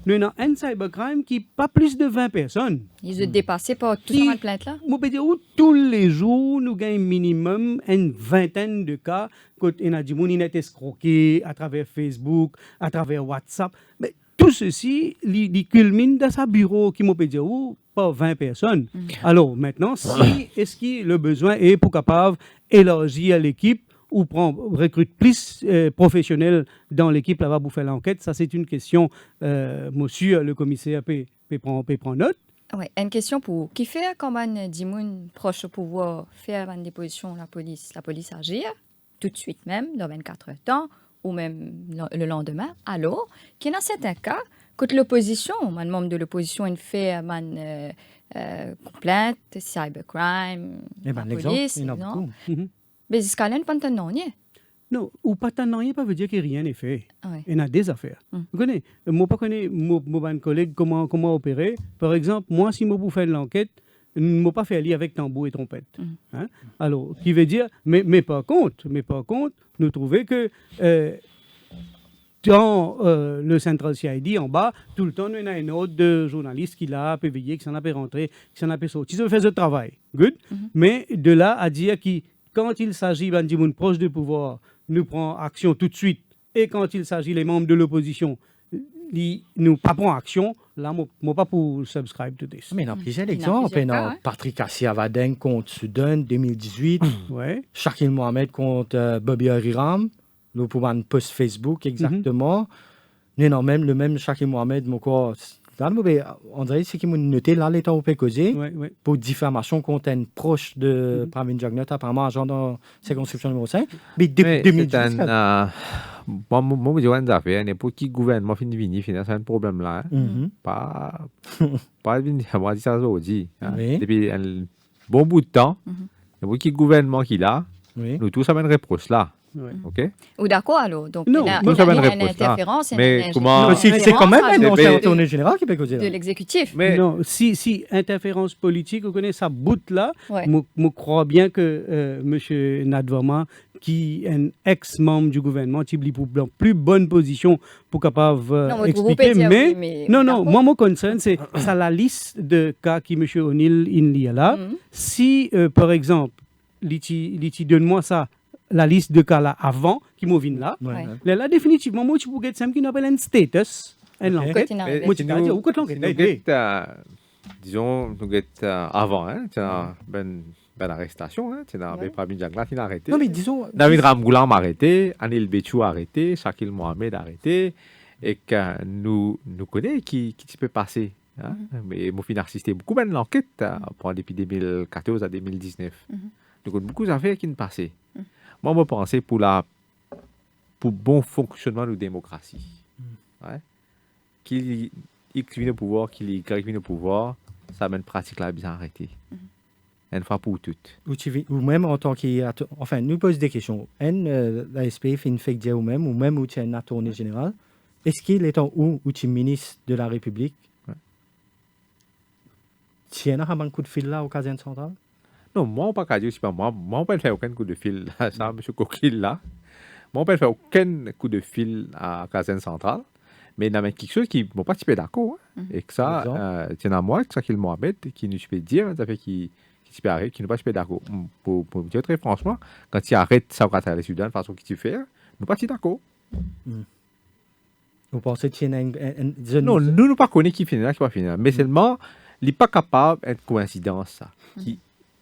Nous avons un cybercrime qui pas plus de 20 personnes. Ils ont dépassé par tout ça de plainte là. Moi peux dire tous les jours nous gagnons minimum une vingtaine de cas quand on a du monde qui est escroqué à travers Facebook, à travers WhatsApp. Mais tout ceci, il culmine dans sa bureau qui m'a peut dire pas 20 personnes. Alors maintenant, est-ce que le besoin est pour capable élargir l'équipe ou recrute plus professionnels dans l'équipe là-bas pour faire l'enquête? Ça, c'est une question, monsieur le commissaire peut prendre note. Oui, une question pour qui fait quand on dit moun proche au pouvoir faire une déposition la police agit tout de suite même dans 24 heures de temps ou même le lendemain. Alors, qu'il y a dans certains cas, quand l'opposition, un membre de l'opposition il fait une plainte, cybercrime, la police, non? Mais c'est quand même pas tant non, ou pas tant rien, pas veut dire que rien n'est fait. Oui. Il y a des affaires. Vous connaissez, moi pas connais mon collègue comment opérer. Par exemple, moi si moi vous fais l'enquête, je ne pas fait aller avec tambour et trompette. Hein? Alors, qui veut dire, mais par contre, nous trouvons que dans le Central CID en bas, tout le temps, il y a un autre de journaliste qui l'a peut veiller, qui s'en a peut rentrer, qui s'en a peut sortir. Ils ont fait ce travail, good. Mais de là à dire que quand il s'agit d'un monde proche du pouvoir, nous prend action tout de suite. Et quand il s'agit des membres de l'opposition, nous pas prend action. Là, moi pas pour subscribe to this. Mais il y a plusieurs exemples. Il y a Patrick Assia-Vadeng contre Soudan 2018. Shakil Mohamed contre Bobby Hariram. Nous pouvons post Facebook exactement. Mais non, même le même Shakil Mohamed, On dirait que c'est qui m'a noté là, l'état où peut causer Ouais, ouais. pour diffamation contre un proche de Pravin Jagnat, apparemment agent dans circonscription numéro 5. Mais depuis Mais 2010, c'est un... Moi, je dis une affaire, n'importe qui gouvernement finit venir, c'est un problème là. Mhm. Pas venir, moi, je dis ça aujourd'hui. Oui. Depuis un bon bout de temps, n'importe qui gouvernement qui l'a, Oui. nous tous avons une réponse là. Ouais. OK? Ou d'accord, alors. Donc, Non, il y a nous avons une une réponse là. interférence. Mais une comment- Non, c'est quand même un Mais- ancien tournée général qui peut causer de là. l'exécutif. Mais Non, si interférence politique, vous connaissez ça bout là, Ouais. je crois bien que M. Nadvama, qui est un ex-membre du gouvernement, qui est pour une plus bonne position pour capable Non, mais vous expliquer. pouvez dire Mais, oui, mais non, d'accord. moi, mon concern, c'est ça la liste de cas qui M. O'Neill il y a là. Mhm. Si, par exemple, Liti donne-moi ça, la liste de cas là avant, qui m'ont vu là, Ouais. là, définitivement, moi, tu peux get ça qui appelle un status, un Ok. enquête. Continue. Mais Moi, si tu vas dire, où que l'enquête? nous disons, nous avant, hein, ben arrestation, hein, Ouais. Pravin Jagnat, il a arrêté. Non, mais disons. David Ramgoulam arrêté, Anil Béchou arrêté, Shakil Mohamed arrêté, et que nous connaissons qui peut passer. Hein? Mais moi, j'ai assisté beaucoup à l'enquête depuis 2014 à 2019. Nous avons beaucoup d'affaires qui ne passaient. Moi, je pensais pour bon fonctionnement de la démocratie. Ouais? Qu'il X vient au pouvoir, qu'il Y vient au pouvoir, ça mène pratique là bien arrêtée. Une fois pour toutes. Ou même en tant que. Enfin, nous pose des questions. La SPF fait une fake dire ou même où tu es un tournée général. Est-ce qu'il est en où tu es ministre de la République? Ouais. Tu as un coup de fil là au caserne centrale? Non, moi, on ne peut pas dire, c'est pas moi. Moi, on ne peut faire aucun coup de fil à ça, M. Coquille là. Moi, on ne peut faire aucun coup de fil à Caserne Centrale. Mais il y a quelque chose qui ne pas super d'accord. Hein. Et que ça, c'est à moi, que ça qu'il Mohamed, qui nous peut dire, ça fait qui peut arriver, qui ne pas super d'accord. Pour dire très franchement, quand tu arrêtes ça au Qatar, les Soudan, de façon que tu fais, nous pas d'accord. Vous pensez qu'il y a Non, nous ne pas connaissons qui finit là, qui va finir. Mais seulement, il n'est pas capable d'être coïncidence, ça.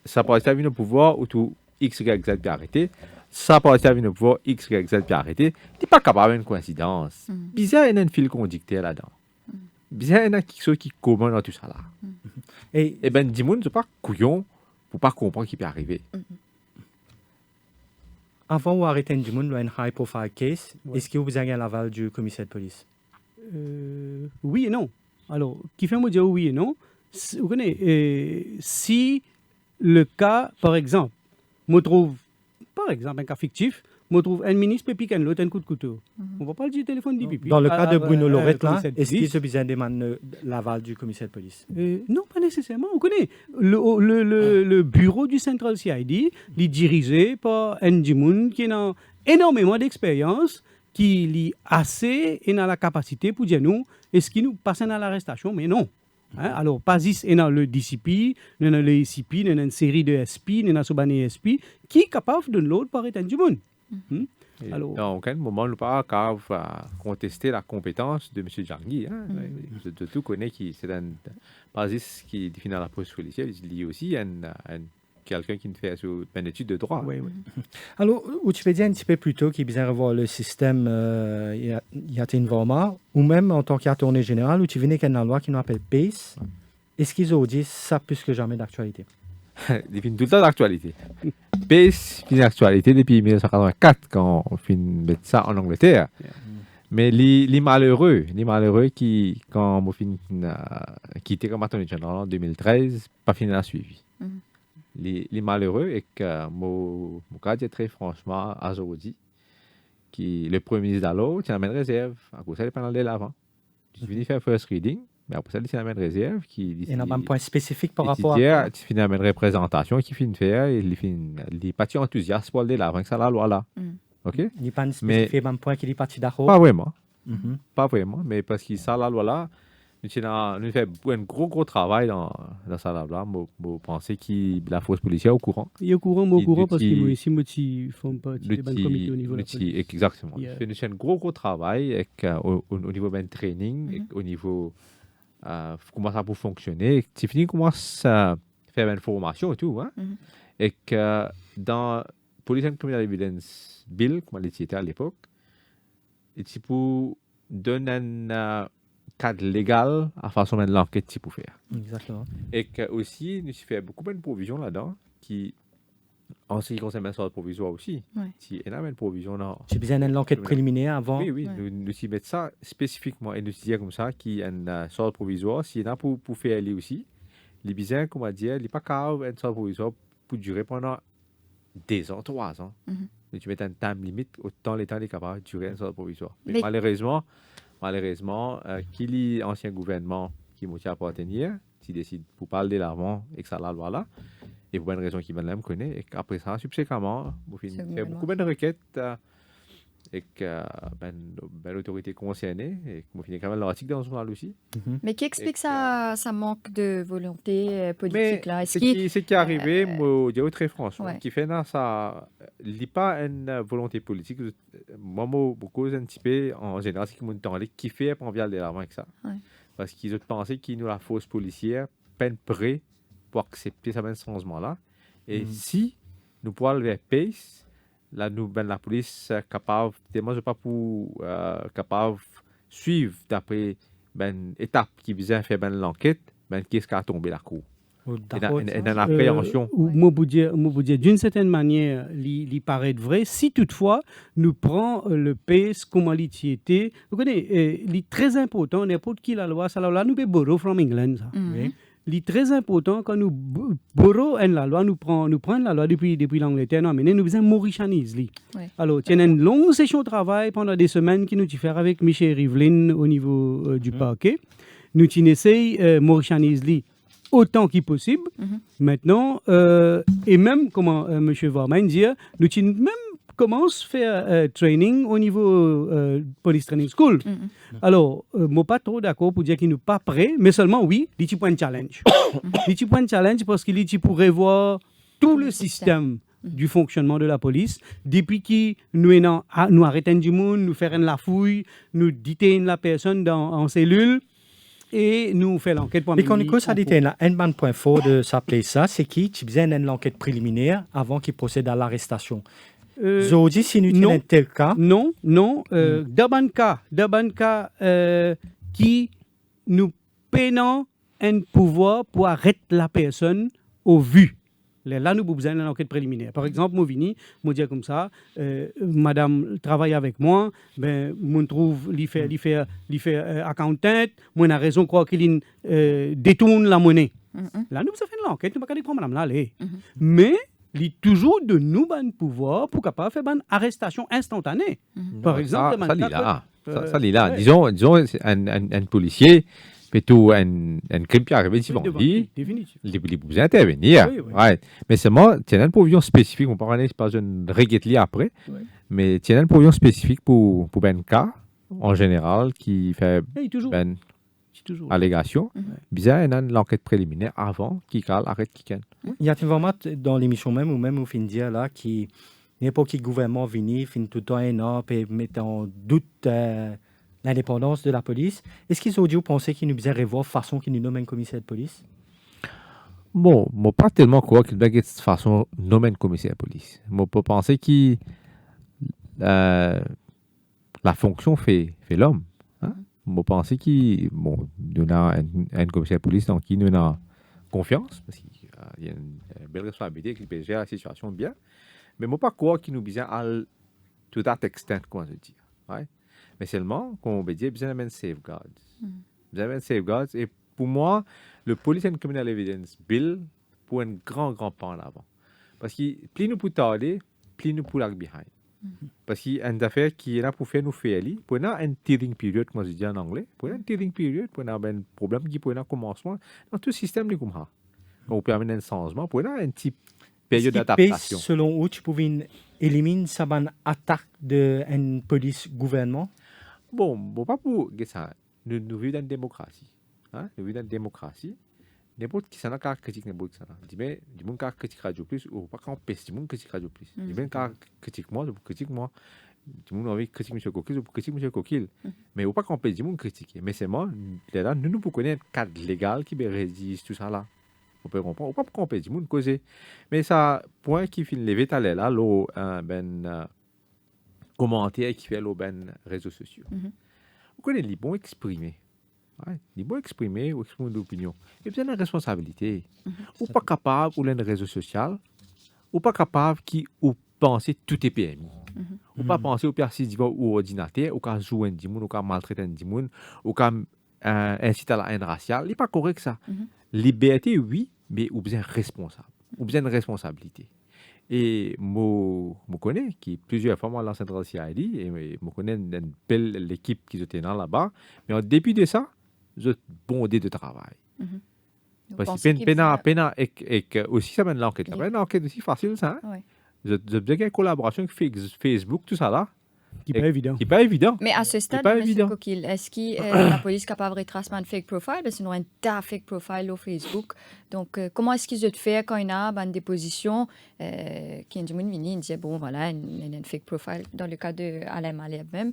Ça peut être au pouvoir où tout X, Y, Z peut arrêter. Ça peut être au pouvoir X, Y, Z peut arrêter. Il n'est pas capable d'une coïncidence. Bizarre, il y a un fil conducteur là-dedans. Bizarre, il y a quelque chose qui commande dans tout ça là. Et Eh bien, dis-moi, ne pas couillon pour pas comprendre ce qui peut arriver. avant ou arrêter du monde, un high profile case, est-ce que vous avez l'aval du commissaire de police? Oui et non. Alors, qui fait me dire oui et non? Vous connaissez, si le cas, par exemple, me trouve, par exemple, un cas fictif, me trouve un ministre peut piquer l'autre un coup de couteau. On va pas le dire téléphone du pipi. Dans le cas de Bruno Lorette, là, commissaire de est-ce qu'il police. se besoin demande l'aval du commissaire de police? Non, pas nécessairement. On connaît le bureau du Central CID, il est dirigé par Andy Moon, qui a énormément d'expérience, qui est assez et a la capacité pour dire nous, est-ce qu'il nous passe à l'arrestation? Mais non. Hein? Alors, pas juste dans le DCP, dans le ICP, dans une série de SP, dans Sobané SP, qui est capable de l'autre par Andy Moon. Alors, Dans aucun moment, nous pas capable de contester la compétence de M. Djangui. Hein. De tout connaît qui c'est un basis qui définit la police policière. Il y a aussi quelqu'un qui fait une étude de droit. oui, oui. Alors, où tu peux dire un petit peu plus tôt qu'il est besoin de revoir le système, il y a une vraiment, ou même en tant qu'attorney général, où tu venais qu'il y a une loi qui nous appelle PACE, est-ce qu'ils ont dit ça plus que jamais d'actualité? Il finit tout le temps d'actualité. PACE finit d'actualité depuis 1984 quand on finit de mettre ça en Angleterre. Mais les malheureux qui, quand on finit quitté comme attorney général en 2013, pas fini la suivi. Les malheureux, et que mon cas dit très franchement à aujourd'hui, qui le premier ministre d'alors, il a une réserve, à cause de pendant l'avant. Je viens faire first reading, mais après ça, il a une réserve qui. Il y a un point spécifique par rapport à. Il finit une représentation qui finit de faire, et il est pas enthousiaste pour aller l'avant, que ça la loi là. OK? Il n'y a pas un spécifique même point qu'il est parti d'accord. Pas vraiment. Mhm. Pas vraiment, mais parce que ça la loi là, nous fait un gros travail dans ça là. Je pense que la force policière est au courant. Il est au courant, mais au courant parce que moi l'outil- ici, moi, ils font pas de ban comité au niveau de la police. Exactement. Yeah. Nous fait un gros travail avec, au niveau de training, et au niveau comment ça peut fonctionner. Tu finis commence à faire une formation et tout. Hein? Et que dans Police and Criminal Evidence Bill, comme elle était à l'époque, et tu peux donner cadre légal à façon de l'enquête type pour faire. Exactement. Et que aussi, nous fait beaucoup de provisions là-dedans qui, en ce qui concerne le sort provisoire aussi, Ouais. si il y a une provision là. J'ai besoin d'une enquête préliminaire avant. Oui, oui, Ouais. nous y mettons ça spécifiquement et nous dire comme ça qu'il y a un sort provisoire, s'il y en a pour faire aller aussi, les besoins, comment dire, il n'est pas grave un sort provisoire pour durer pendant 2 ans, 3 ans. Mhm. Mais tu mets un time limite, autant les temps est capable de durer un sort provisoire. Mais Mais- malheureusement, qu'il y ait ancien gouvernement qui m'a appartenir, qui décide pour parler l'avant et que ça la loi là, et pour une raison qui me connaît, et qu'après ça, subséquemment, vous Ce finissez gouvernement. beaucoup de requêtes et que l'autorité concernée, et que vous finissez quand même l'article dans le journal aussi. Mais qui explique ça manque de volonté Mais politique là? Est-ce ce qu'il... qui est arrivé, moi, je dis très franchement, Ouais. qui fait là, ça n'est pas une volonté politique. Moi, beaucoup anticipé en général, c'est qui m'ont tendu, qui fait pour envier de l'avant avec ça. Ouais. Parce qu'ils ont pensé qu'ils nous la fausse policière, peine prêt pour accepter ce même changement-là. Et si nous pouvons le pace, là, nous, la police capable, tellement je pas pour capable suivre d'après étape qui visait à faire l'enquête, qu'est-ce qui a tombé la cour. Oh, Et d'accord, dans l'appréhension. Moi, vous dire, d'une certaine manière, il paraît vrai. Si toutefois, nous prenons le PS comme il était, vous connaissez, il est très important, n'importe qui la loi, ça la loi, nous peut borrow from England. Ça. Oui. Il est très important quand nous borrow la loi, nous prenons la loi depuis l'Angleterre, non, mais nous faisons maurichanise. Ouais. Alors, il y a une longue session de travail pendant des semaines qui nous fait avec Michel Rivlin au niveau du parquet. Nous essayons maurichanise autant qu'il possible. Maintenant, et même, comment M. Varman dit, nous même commence à faire training au niveau Police Training School. Alors, je ne suis pas trop d'accord pour dire qu'il n'est pas prêt, mais seulement oui, il y a un challenge. Il y a un challenge parce qu'il pourrait voir tout le système du fonctionnement de la police. Depuis que nous arrêtons du monde, nous faisons la fouille, nous détenons la personne en cellule, et nous faisons l'enquête pour Mais quand nous ça dit un ban point fort de s'appeler ça, c'est qui tu besoin d'une enquête préliminaire avant qu'il procède à l'arrestation. Zodi, si nous non. tenons tel cas, Non. Dans un cas qui nous peinons un pouvoir pour arrêter la personne au vu. Là, nous avons besoin d'une enquête préliminaire. Par exemple, moi, Vini, moi, dire comme ça, madame travaille avec moi, ben, moi, trouve, il fait accountant, moi, a raison de croire qu'il détourne la monnaie. Là, nous avons fait l'enquête, nous ne pouvons pas dire madame là, allez. Mais, il est toujours de nous un pouvoir pour capable faire une arrestation instantanée. Par exemple, ça l'est là. Ça l'est là. ouais. Disons un policier, mais tout un crime qui arrive devant lui, Définitivement. il est besoin d'intervenir. Oui, oui. Ouais. Mais seulement, il y a une provision spécifique, on parle pas d'une requête après, Oui. mais il y a une provision spécifique pour un cas, en général, qui fait Il est toujours. une C'est toujours. allégation. Bizarre, il y a l'enquête préliminaire avant qu'il arrête qui il y a vraiment dans l'émission même, ou même au fin de dire là, qui n'importe quel gouvernement vient, fin tout le temps un an, et met en doute l'indépendance de la police. Est-ce qu'ils ont pensé qu'ils nous faisaient revoir façon qu'ils nous nomment un commissaire de police? Bon, moi pas tellement croire qu'il doit de toute façon nommer un commissaire de police. Moi pas penser que la fonction fait l'homme. Hein? Moi penser qu'il nous a un commissaire de police dans qui nous a confiance parce qu'il y a une belle responsabilité qu'il peut gérer la situation bien. Mais moi pas croire qu'il nous besoin à tout à extent comment je dire. Ouais? Mais seulement qu'on veut dire besoin d'un safeguard. Besoin d'un safeguard et pour moi, le Police and Criminal Evidence Bill pour un grand pas en avant. Parce que plus nous pouvons tarder, plus nous pouvons lag behind. Parce qu'il y a une affaire qui est là pour faire nous faire, pour nous un teething period, comme je dis en anglais, pour un teething period, pour nous un problème qui pour nous commencement dans tout système comme ça. On permet un changement, pour nous un petit période d'adaptation. Selon où tu pouvais éliminer ça une attaque d'une police gouvernement? Bon, pas pour ça. Nous vivons dans une démocratie. Hein? Nous vivons dans une démocratie. N'importe qui s'en a qu'à critiquer n'importe qui. Du monde qui critique Radio Plus, ou pas qu'on pèse, du monde qui critique Radio Plus. Du monde qui critique moi, je critique moi. Du monde qui envie de critiquer M. Coquille, je critique M. Coquille. Mais ou pas qu'on pèse, du monde critiquer. Mais c'est moi, là, nous pouvons connaître un cadre légal qui résiste tout ça là. On peut comprendre. Ou pas qu'on pèse, du monde causer. Mais ça, point qui finit levé à l'aile là, l'eau, commentaire qui fait l'eau, réseaux sociaux. Vous connaissez les bons exprimés. Ouais, il faut exprimer ou exprimer une opinion. Et puis, il y a une responsabilité. Ou pas capable, ou les réseaux sociaux, ou pas capable qui ou penser tout est PMI. Ou pas penser au persil ou ordinateur, ou qu'à jouer un dimoun, ou qu'à maltraiter un dimoun, ou qu'à inciter à la haine raciale. Il n'est pas correct ça. Liberté, oui, mais ou bien responsable. Ou bien une responsabilité. Et je connais qui plusieurs fois moi l'ancien de CID et je connais une belle équipe qui était là-bas. Mais en début de ça, je bondé de travail. Parce que aussi ça mène l'enquête. L'enquête aussi facile ça. Je besoin d'une collaboration avec Facebook, tout ça là. Qui n'est pas évident. Qui n'est pas évident. Mais à ce stade, pas M. évident. Coquille, est-ce que la police est capable de retracer un fake profile? Parce qu'il y a un tas de fake profile au Facebook. Donc, comment est-ce qu'ils ont fait quand il y a une déposition qui est venu dire, bon, voilà, il y a un fake profile. Dans le cas d'Alain Maleb même,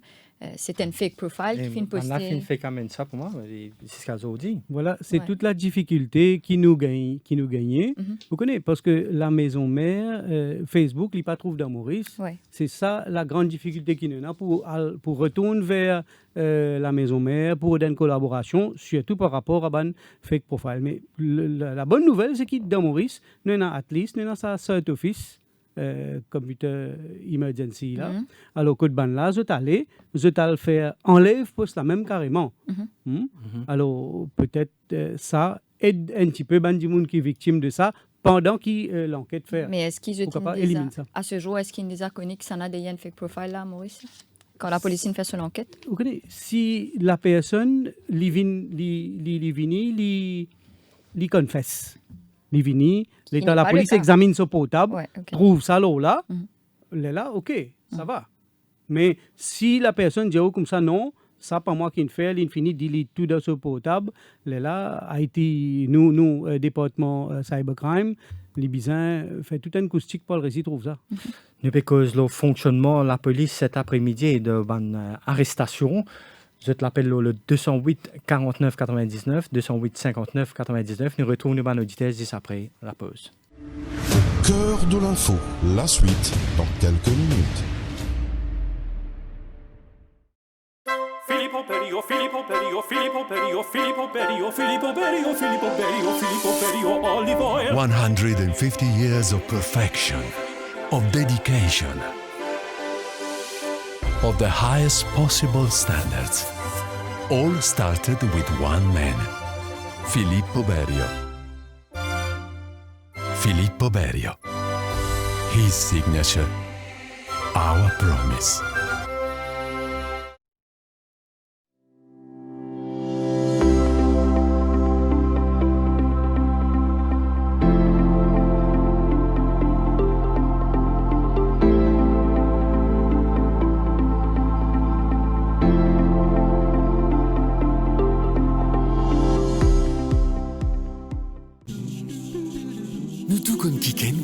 c'est un fake profile qui fait une poster. On a fait une fake amène ça pour moi, c'est ce qu'elles ont dit. Voilà, c'est toute la difficulté qui nous gagnait. Vous connaissez, parce que la maison mère, Facebook, il n'y a pas trouvé dans Maurice. Ouais. C'est ça la grande difficulté qu'il y a pour retourner vers la maison mère, pour une collaboration, surtout par rapport à un fake profile. Mais la bonne nouvelle, c'est que dans Maurice, nous avons at least, nous avons ça CERT Office, Computer Emergency là. Alors que ban là, je t'allais faire enlève poste là même carrément. Alors peut-être ça aide un petit peu ban du monde qui est victime de ça pendant qu'il l'enquête fait. Mais est-ce qu'ils éliminer ça. à ce jour, est-ce qu'il y a des connus que ça n'a des fake profile là, Maurice? Quand la police fait son enquête? Vous connaissez, si la personne li confesse, la police examine son portable, trouve ça là, là, ok, ça va. Mais si la personne dit comme ça, non, ça pas moi qui le fait, il finit delete tout dans son portable, là, Haïti, nous, département cybercrime, les bisins fait tout un acoustique pour le récit trouve ça. Nous parce le fonctionnement de la police cet après-midi et de arrestation. Je te l'appelle le 208 49 99, 208 59 99. Nous retournons à l'auditeur juste après la pause. Cœur de l'info, la suite dans quelques minutes. Filippo Berio, Filippo Berio, Filippo Berio, Filippo Berio, Filippo Berio, Filippo Berio, Filippo Berio, Olive Oil. 150 years of perfection, of dedication, of the highest possible standards. All started with one man, Filippo Berio. Filippo Berio. His signature, our promise.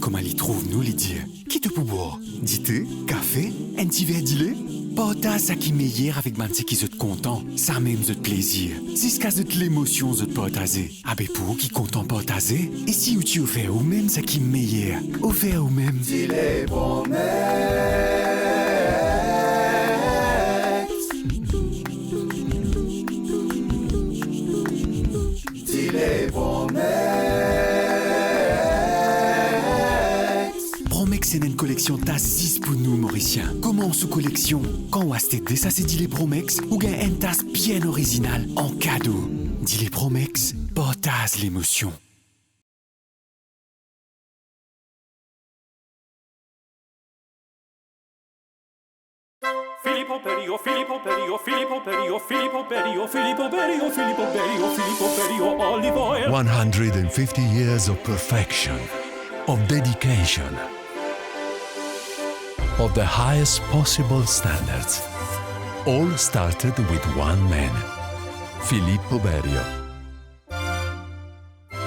Comment les trouve-nous les dire? Qui te peut boire? Du thé, café, un petit verre d'ilé? Partage ça qui meilleur avec man qui se content, ça même de plaisir. C'est ce cas de l'émotion de partager. Avec pour qui content partager? Et si tu offert ou même ça qui meilleur, offert ou même. Dis les promesses. Dis les promesses. C'est une collection tasse pour nous, Mauriciens. Comment sous collection? Quand on a acheté ça, c'est dit les Promex, ou gain une tasse bien originale en cadeau. Dit les Promex, partage l'émotion. Filippo Berio, Filippo Berio, Filippo Berio, Filippo Berio, Filippo Berio, Filippo Berio, Filippo Berio, Olive Oil. 150 years of perfection, of dedication, of the highest possible standards. All started with one man, Filippo Berio.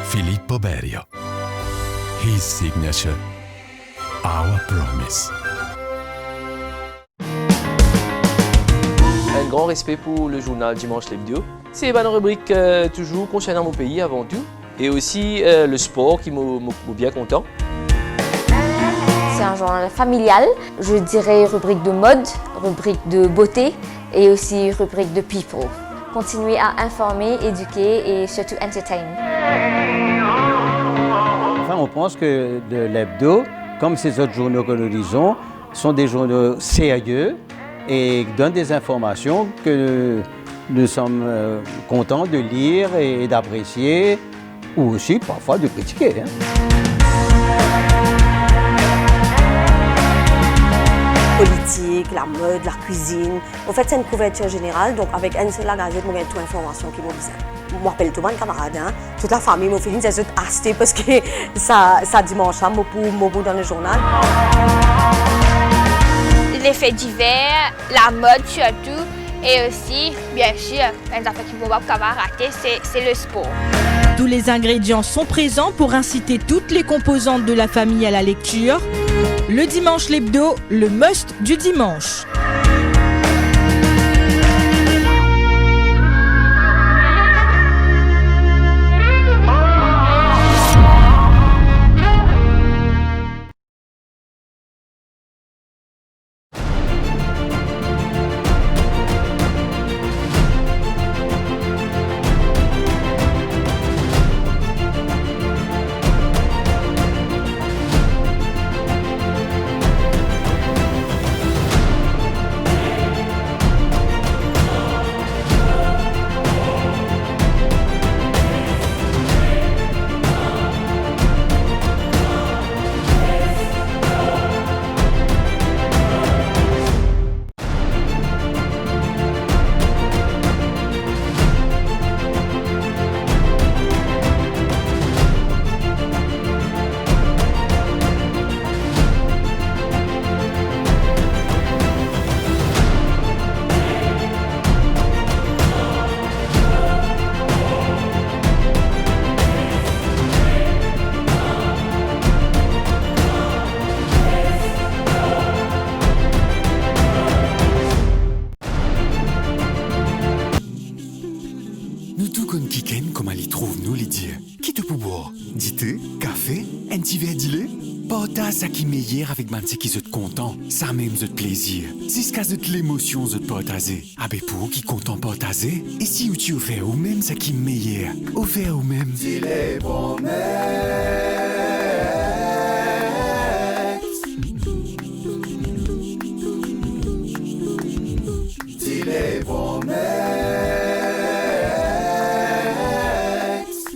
Filippo Berio. His signature, our promise. Un grand respect pour le journal Dimanche l'Hebdo. C'est une rubrique toujours concernant mon pays avant tout. Et aussi le sport qui m'a bien content. C'est un journal familial, je dirais rubrique de mode, rubrique de beauté et aussi rubrique de people. continuer à informer, éduquer et surtout entertain. Enfin, on pense que l'hebdo, comme ces autres journaux que nous lisons, sont des journaux sérieux et donnent des informations que nous sommes contents de lire et d'apprécier, ou aussi parfois de critiquer. Politique, la mode, la cuisine. En fait, c'est une couverture générale, donc avec une seule gazette, on a toute l'information qui m'a besoin. Je m'appelle tout le monde camarade, toute la famille, mon fils, c'est tout acheté parce que ça dimanche, moi pour dans le journal. Les faits divers, la mode surtout, et aussi, bien sûr, un affaire qui ne va pas rater, c'est le sport. Tous les ingrédients sont présents pour inciter toutes les composantes de la famille à la lecture. Le dimanche l'hebdo, le must du dimanche. Ça qui meilleur avec man qui se content, ça même de plaisir. C'est ce cas de l'émotion de partager. Avec pour qui content partager. Et si tu offert ou même ça qui meilleur, offert ou même. Dis les promesses. Dis les promesses.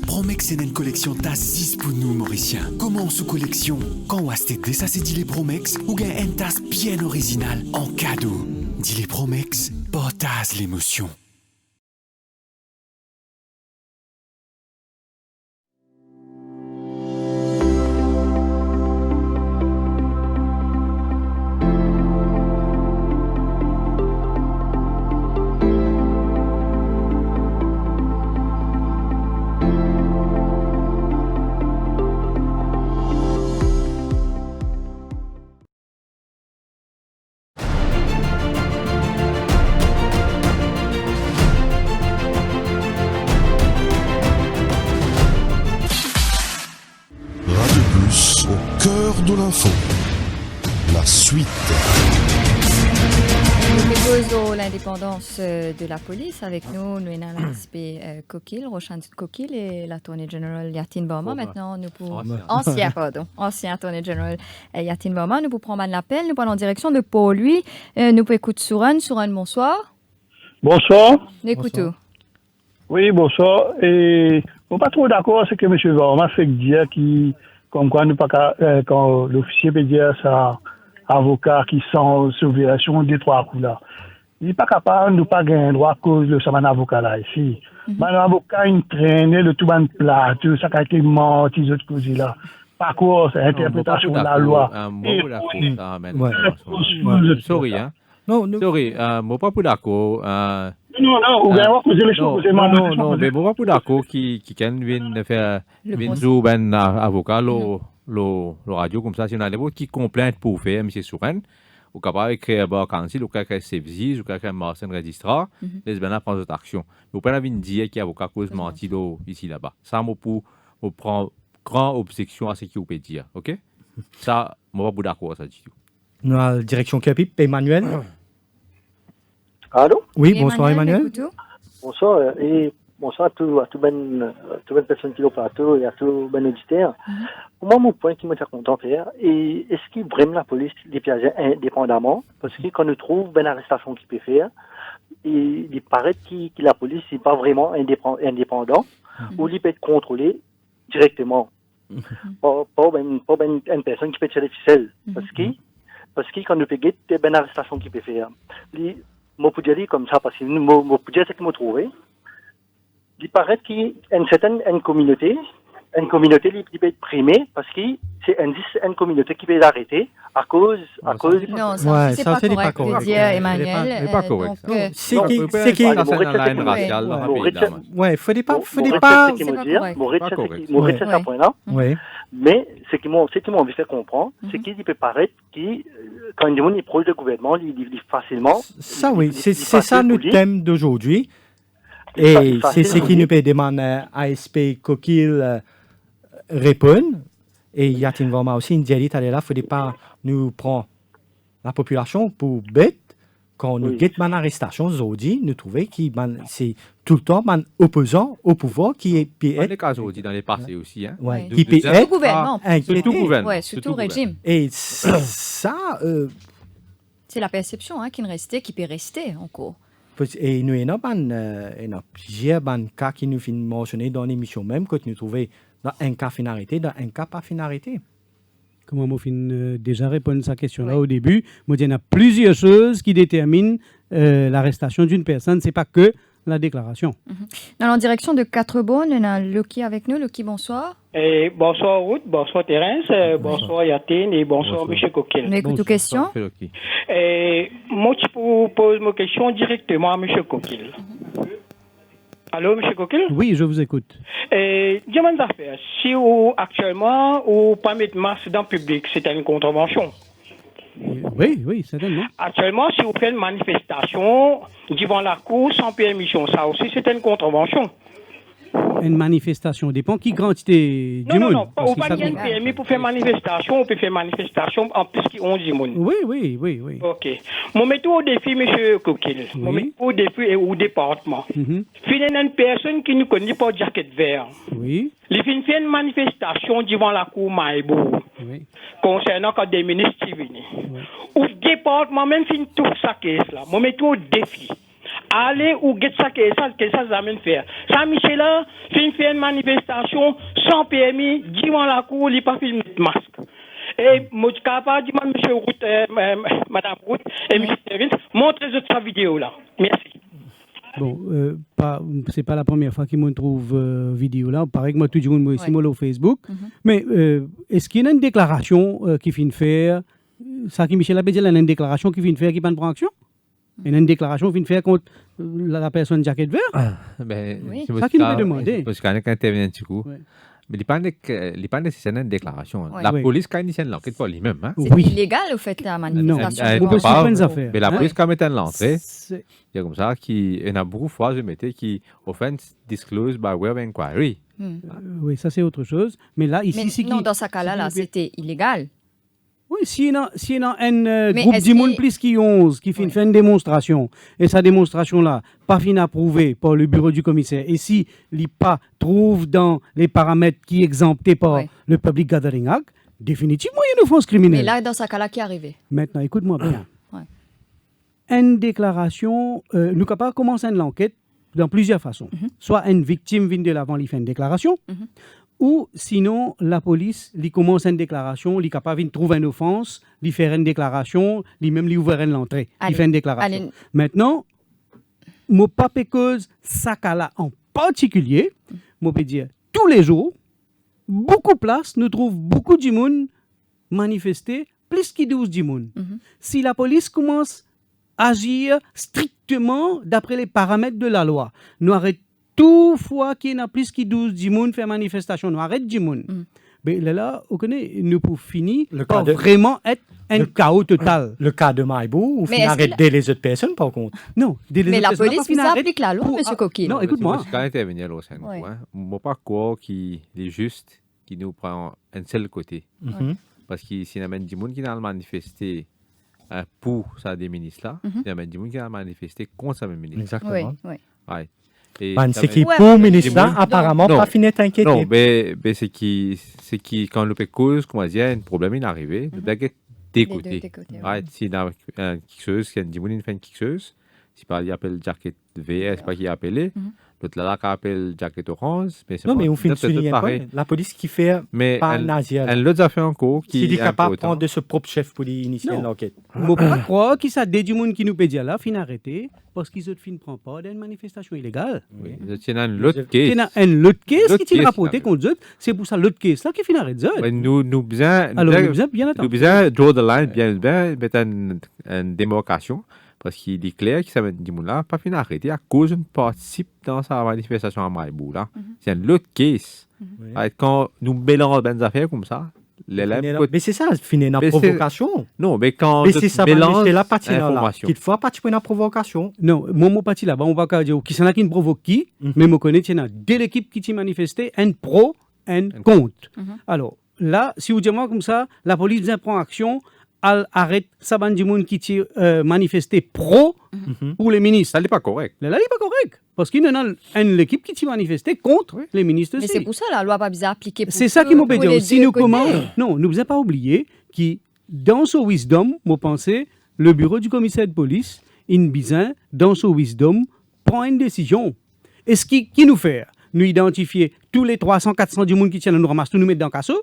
Promex c'est une collection tasse pour nous Mauriciens. Comment sous collection? Quand on a acheté ça c'est dit les Promex ou gain une tasse bien originale en cadeau. Dit les Promex, partage l'émotion. De l'info. La suite. Nous déposons l'indépendance de la police. Avec nous, nous avons l'aspect Coquille, Rochane Coquille et l'attorney général Yatine Boma. Maintenant, nous pouvons... Ancien attorney général Yatine Boma. Nous pouvons prendre l'appel. Nous parlons en direction de Paul. Lui, nous pouvons écouter Souran. Souran, bonsoir. Bonsoir. Nous écoutons. Oui, bonsoir. Et on n'est pas trop d'accord, c'est que M. Boma fait dire qu'il... Comme quoi, quand l'officier peut dire ça, avocat qui sont sous violation des trois coups là. Il n'est pas capable de ne pas gagner droit à cause de ça, avocat là ici. L'avocat, il traîne le tout ban plateau, ça a été menti, les autres causes là. Par quoi, c'est l'interprétation de la loi. Sorry, hein. Sorry, moi pas pour d'accord. Non, ou bien on va poser les choses. Non, mais moi pas d'accord qui vient faire un avocat le radio comme ça, si on a des votes qui complainent pour faire M. Souren, ou capable d'écrire un council, ou quelqu'un service, ou quelqu'un marchand registrar, les ben prendre cette action. Vous pouvez pas dire qu'il y a avocat cause menti ici là-bas. Ça moi pour prendre grande objection à ce qu'il peut dire, ok? Ça, moi pas d'accord ça du tout. Nous avons la direction Capip, Emmanuel. Allô? Oui, bonsoir Emmanuel. Bonsoir et bonsoir à toutes les personnes qui sont au plateau et à tous les auditeurs. Pour moi, mon point qui me fait content faire, et est-ce qu'il vraiment la police les piège indépendamment? Parce que quand on trouve une arrestation qu'il peut faire, il paraît que la police n'est pas vraiment indépendant, ou il peut être contrôlé directement. Pas une personne qui peut tirer les ficelles. Parce que quand on peut guetter, il y a une arrestation qu'il peut faire. Moi, je peux dire comme ça, parce que moi, je peux dire ce que je trouve. Il paraît qu'il y a une certaine communauté qui peut être primée parce que c'est une communauté qui peut être arrêtée à cause. Non, ça, c'est pas correct, veut dire Emmanuel. C'est pas correct. C'est qui ouais, faudrait pas. Mais ce qui m'a envie de faire comprendre, c'est qu'il peut paraître que quand il est proche du gouvernement, il facilement. Ça, oui, c'est ça notre thème d'aujourd'hui. Et c'est ce qui nous peut demander ASP Coquille répondre. Et Yatin Vorma aussi, il dit, là, il ne faudrait pas nous prendre la population pour bête. Quand nous guettons une arrestation, aujourd'hui, nous trouvons que c'est tout le temps un opposant au pouvoir qui est... Dans les cas aujourd'hui, dans les passés aussi. Hein. Ouais. Qui peut être... gouvernement. Sous tout régime. Et ça... c'est la perception qui peut rester encore. Et nous avons plusieurs cas qui nous finissent mentionner dans l'émission même, que nous trouvons dans un cas finalité, dans un cas pas finalité. Comment moi déjà répondre à cette question-là au début, moi il y a plusieurs choses qui déterminent l'arrestation d'une personne, c'est pas que la déclaration. Dans la direction de Quatre-Bonnes, on a Loki avec nous. Loki, bonsoir. Bonsoir Ruth, bonsoir Thérèse, bonsoir Yatine et bonsoir M. Coquille. On écoute vos questions. Moi, je pose ma question directement à M. Coquille. Allô, M. Coquille? Oui, je vous écoute. Demande d'affaires, si actuellement, ou pas mettre masque dans le public, c'est une contravention. Oui, certainement. Actuellement, si vous prenez une manifestation devant la cour sans permission, ça aussi c'est une contravention. Une manifestation dépend qui quantité du monde. Non, on pas de permis pour faire manifestation, on peut faire manifestation en plus qu'on dit monde. Oui. Ok. Mon métaux au défi, M. Coquille. Mon métaux au défi et au département. Finalement, une personne qui ne connaît pas jacket vert. Oui. Il fait une manifestation devant la cour Maïbo. Oui. Concernant quand des ministres qui viennent. Au département, même si tout ça caisse là, mon métaux au défi. Allez ou get ça que ça amène faire. Ça Michel là, fait une manifestation sans permis, devant la cour, il pas fait de masque. Et moi je capable de monsieur Route, madame Route et monsieur Terence, montrez cette vidéo là. Merci. Bon, c'est pas la première fois qu'ils me trouvent vidéo là. Pareil que moi tout le monde ici au Facebook. Mais est-ce qu'il y a une déclaration qui finit de faire ça qui Michel a dit, il y a une déclaration qui finit de faire qui prend action? Il y a une déclaration qui vient de faire contre la personne jacket vert. C'est ça qui nous peut demander. Parce qu'on intervient un petit coup. Mais il n'est pas nécessairement une déclaration. La police, quand elle l'enquête, pas lui-même. C'est illégal, au fait, la manifestation. Non, on peut suspendre les affaires. Mais la police, quand elle l'entrée, il y a comme ça, il y en a beaucoup de fois, je mettais, qui offense disclosed by way of inquiry. Oui, ça c'est autre chose. Mais là, ici, non, dans ce cas-là, c'était illégal. Oui, s'il y a un groupe de monde plus qui 11 qui fait une démonstration, et sa démonstration-là, pas fin approuvée par le bureau du commissaire, et si il pas trouve dans les paramètres qui exemptés par le Public Gathering Act, définitivement, il y a une offense criminelle. Mais là, dans ce cas-là, qui est arrivé? Maintenant, écoute-moi bien. Une déclaration, nous sommes capables de commencer l'enquête dans plusieurs façons. Soit une victime vient de l'avant, il fait une déclaration, ou sinon, la police, il commence une déclaration, il est capable de trouver une offense, il fait une déclaration, lui-même il ouvre l'entrée, il fait une déclaration. Maintenant, moi pas cause ça cas-là en particulier, moi peux dire tous les jours, beaucoup de places, nous trouvons beaucoup de monde manifester, plus que 12 du monde. Si la police commence à agir strictement d'après les paramètres de la loi, nous arrêtons tout fois qu'il y a plus que 12 du monde fait manifestation, nous arrête du monde. Mais là, on connaît, nous pouvons finir par vraiment être un chaos total. Le cas de Maïbou, où on arrête les autres personnes, par contre. Non, mais la police vous applique la loi, M. Coquille. Non, écoute-moi. Quand intervenir là, je ne pas croire qu'il est juste qu'il nous prend un seul côté. Parce que s'il y a du monde qui a manifesté pour ça des ministres là, il y a du monde qui a manifesté contre ça des ministres. Exactement. Ouais. Et Ben, ça c'est va qui être- pour ministre Dis-moi. là, apparemment Non. pas fini d'inquiéter. Non, mais c'est qui quand le cause, comment dire, un problème est arrivé, de bien être d'écouter. Les deux d'écouter, Ouais, si dans un quelque qui a une fait quelque chose, si par exemple il appelle jacket VR, c'est pas qui a appelé, l'autre là qui appelle jacket orange, mais c'est Non, pas- mais au fin de c'est tout souligner pareil. la police qui fait Mais pas elle- un Asia. elle l'autre affaire encore qui S'il est est capable de important. prendre de ce propre chef pour initier Non. l'enquête. Je ne peux pas croire qu'il s'est des gens qui nous pédient là, fin arrêté, parce qu'ils ne prennent pas d'une manifestation illégale. Oui, je tiens à l'autre case. Il y a un autre case L'autre qui t'a case, rapporté là. contre eux. C'est pour ça l'autre case là qui finit arrêté. Ouais, nous besoin, Alors, nous besoin bien nous besoin draw the line, bien mettre une démarcation, parce qu'il est clair que ça va être du monde là, pas fin arrêté à cause d'une participe dans sa manifestation à Maïbou là. C'est un autre case. Ouais, quand nous mélangeons des affaires comme ça, Mais c'est ça, finir dans la provocation. Non, mais quand Mais c'est ça, mélange c'est la partie là. information. Qu'il faut pas tu la provocation. Non, moi, mon parti là-bas, on va pas dire qui s'en a qui ne provoque qui, mais je connais qu'il y a deux équipes qui t'y manifesté, un pro, un contre. Alors, là, si vous dites moi comme ça, la police prend action, elle arrête ça bande du monde qui t'y manifesté pro pour les ministres. Ça n'est pas correct. Là, il n'est pas correct. Parce qu'il y a une équipe qui t'y manifesté contre les ministres Mais aussi. c'est pour ça la loi pas bien appliquée. C'est ça qui m'a dit. Si nous comment non, nous n'avons pas oublié que dans ce wisdom, moi pensais, le bureau du commissaire de police, in bizin, dans ce wisdom, prend une décision. Et ce qui nous fait, nous identifier tous les 300, 400 du monde qui tiennent nous ramasser, nous mettre dans le casso,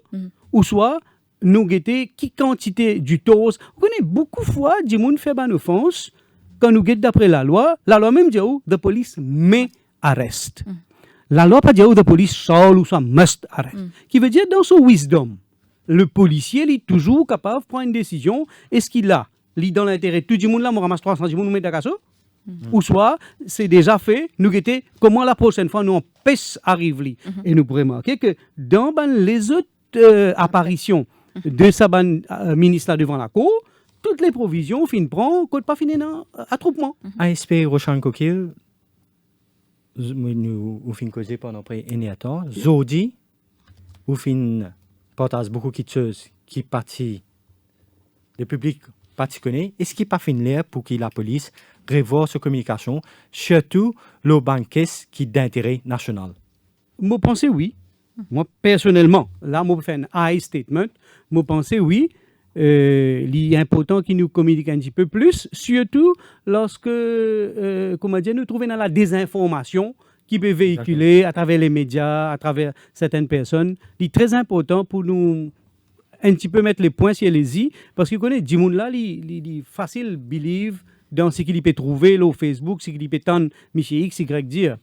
ou soit nous guetter qui quantité du taux. Vous connaissez beaucoup de fois, du monde fait une offense, quand nous guettons d'après la loi même dit, oh, the police may arrest. La loi pas dit, oh, the police shall ou soit must arrest. Qui veut dire, dans son wisdom, le policier il est toujours capable de prendre une décision. Est-ce qu'il a, dans l'intérêt de tout le monde, là, on ramasse 300 du monde, nous met dans la casso? Ou soit, c'est déjà fait, nous guetter comment la prochaine fois nous empêche arriver. Et nous pourrons remarquer que dans les autres apparitions de sa ministre là devant la cour, toutes les provisions fin prend, quand pas fini dans attroupement. ASP Roshan Kokil, nous fin causer pendant près un temps. Zodi, ou fin partage beaucoup de choses qui parti, le public parti connaît. Est-ce qu'il pas fin l'air pour que la police revoie sa communication, surtout le banquet qui d'intérêt national? Moi, pense oui. Moi, personnellement, là, moi, fais un high statement. Moi, pense oui. Il est important qu'il nous communique un petit peu plus, surtout lorsque, comment dire, nous trouvons dans la désinformation qui peut véhiculer à travers les médias, à travers certaines personnes. Il est très important pour nous un petit peu mettre les points sur les i, parce que connaît du monde là, il est facile believe dans ce qu'il peut trouver là, au Facebook, ce qu'il peut tendre Michel X, Y dire.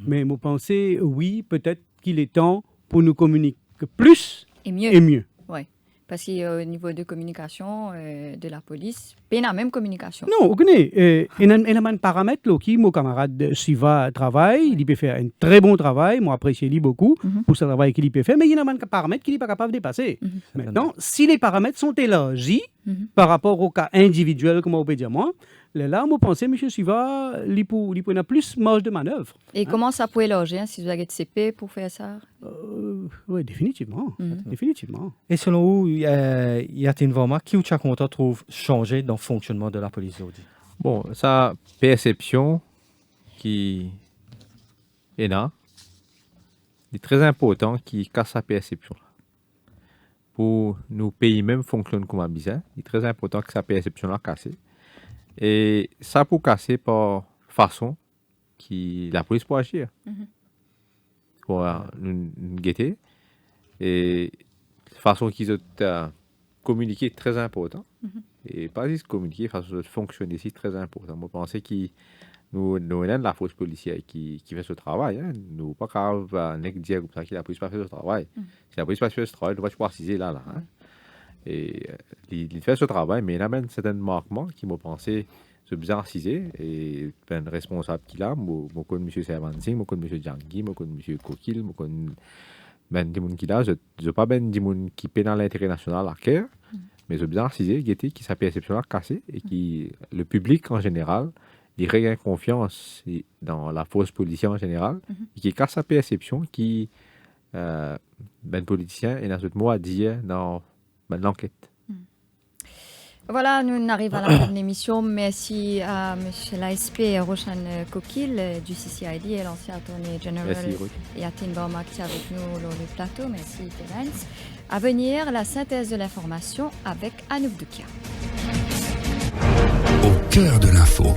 Mais moi, pensez, oui, peut-être qu'il est temps pour nous communiquer plus et mieux. Oui, parce qu'au niveau de communication de la police, il y a la même communication. Non, vous connaissez, il y a un paramètre qui, mon camarade Shiva travaille, il peut faire un très bon travail, moi j'apprécie beaucoup pour ce travail qu'il peut faire, mais il y a un paramètre qu'il n'est pas capable de dépasser. Maintenant, si les paramètres sont élargis par rapport au cas individuel, comme on peut dire moi, là, moi pense, M. Shiva, il a plus marge de manœuvre. Et comment ça peut élargir si vous avez de CP pour faire ça? Oui, définitivement. Définitivement. Et selon vous, y a-t-il vraiment qui ou content trouve changer dans le fonctionnement de la police aujourd'hui? Bon, sa perception qui est là, il est très important qu'il casse sa perception. Pour nos pays même fonctionnent comme un bizarre, il est très important que sa perception là casse. Et ça pour casser par façon qui la police peut agir. Pour nous guetter. Et façon qu'ils ont communiqué très important. Et pas juste communiquer, façon de fonctionner ici très important. Moi, je pense que nous avons la force policière qui fait ce travail. Hein. Nous pas grave dire comme ça que la police pas fait ce travail. Si la police pas fait ce travail, nous ne pas préciser là. Hein. Et il fait ce travail, mais il amène certains marquements qui m'ont pensé se bien cisé et ben responsable qu'il a, moi connais monsieur Servansing, moi connais monsieur Djangui, moi connais monsieur Kokil, moi connais ben des monde qu'il a, je pas ben des monde qui paie dans l'intérêt national à cœur, mais je bien cisé qui sa perception a cassé et qui le public en général, il regagne confiance dans la force policière en général et qui casse sa perception qui ben politicien et dans ce mot à dire dans l'enquête. Voilà, nous arrivons à la fin de l'émission. Merci à M. l'ASP Roshan Kokil du CCID et l'ancien attorney general Yatin Bauma qui est avec nous sur le plateau. Merci Terence. À venir, la synthèse de l'information avec Anouk Doukia. Au cœur de l'info.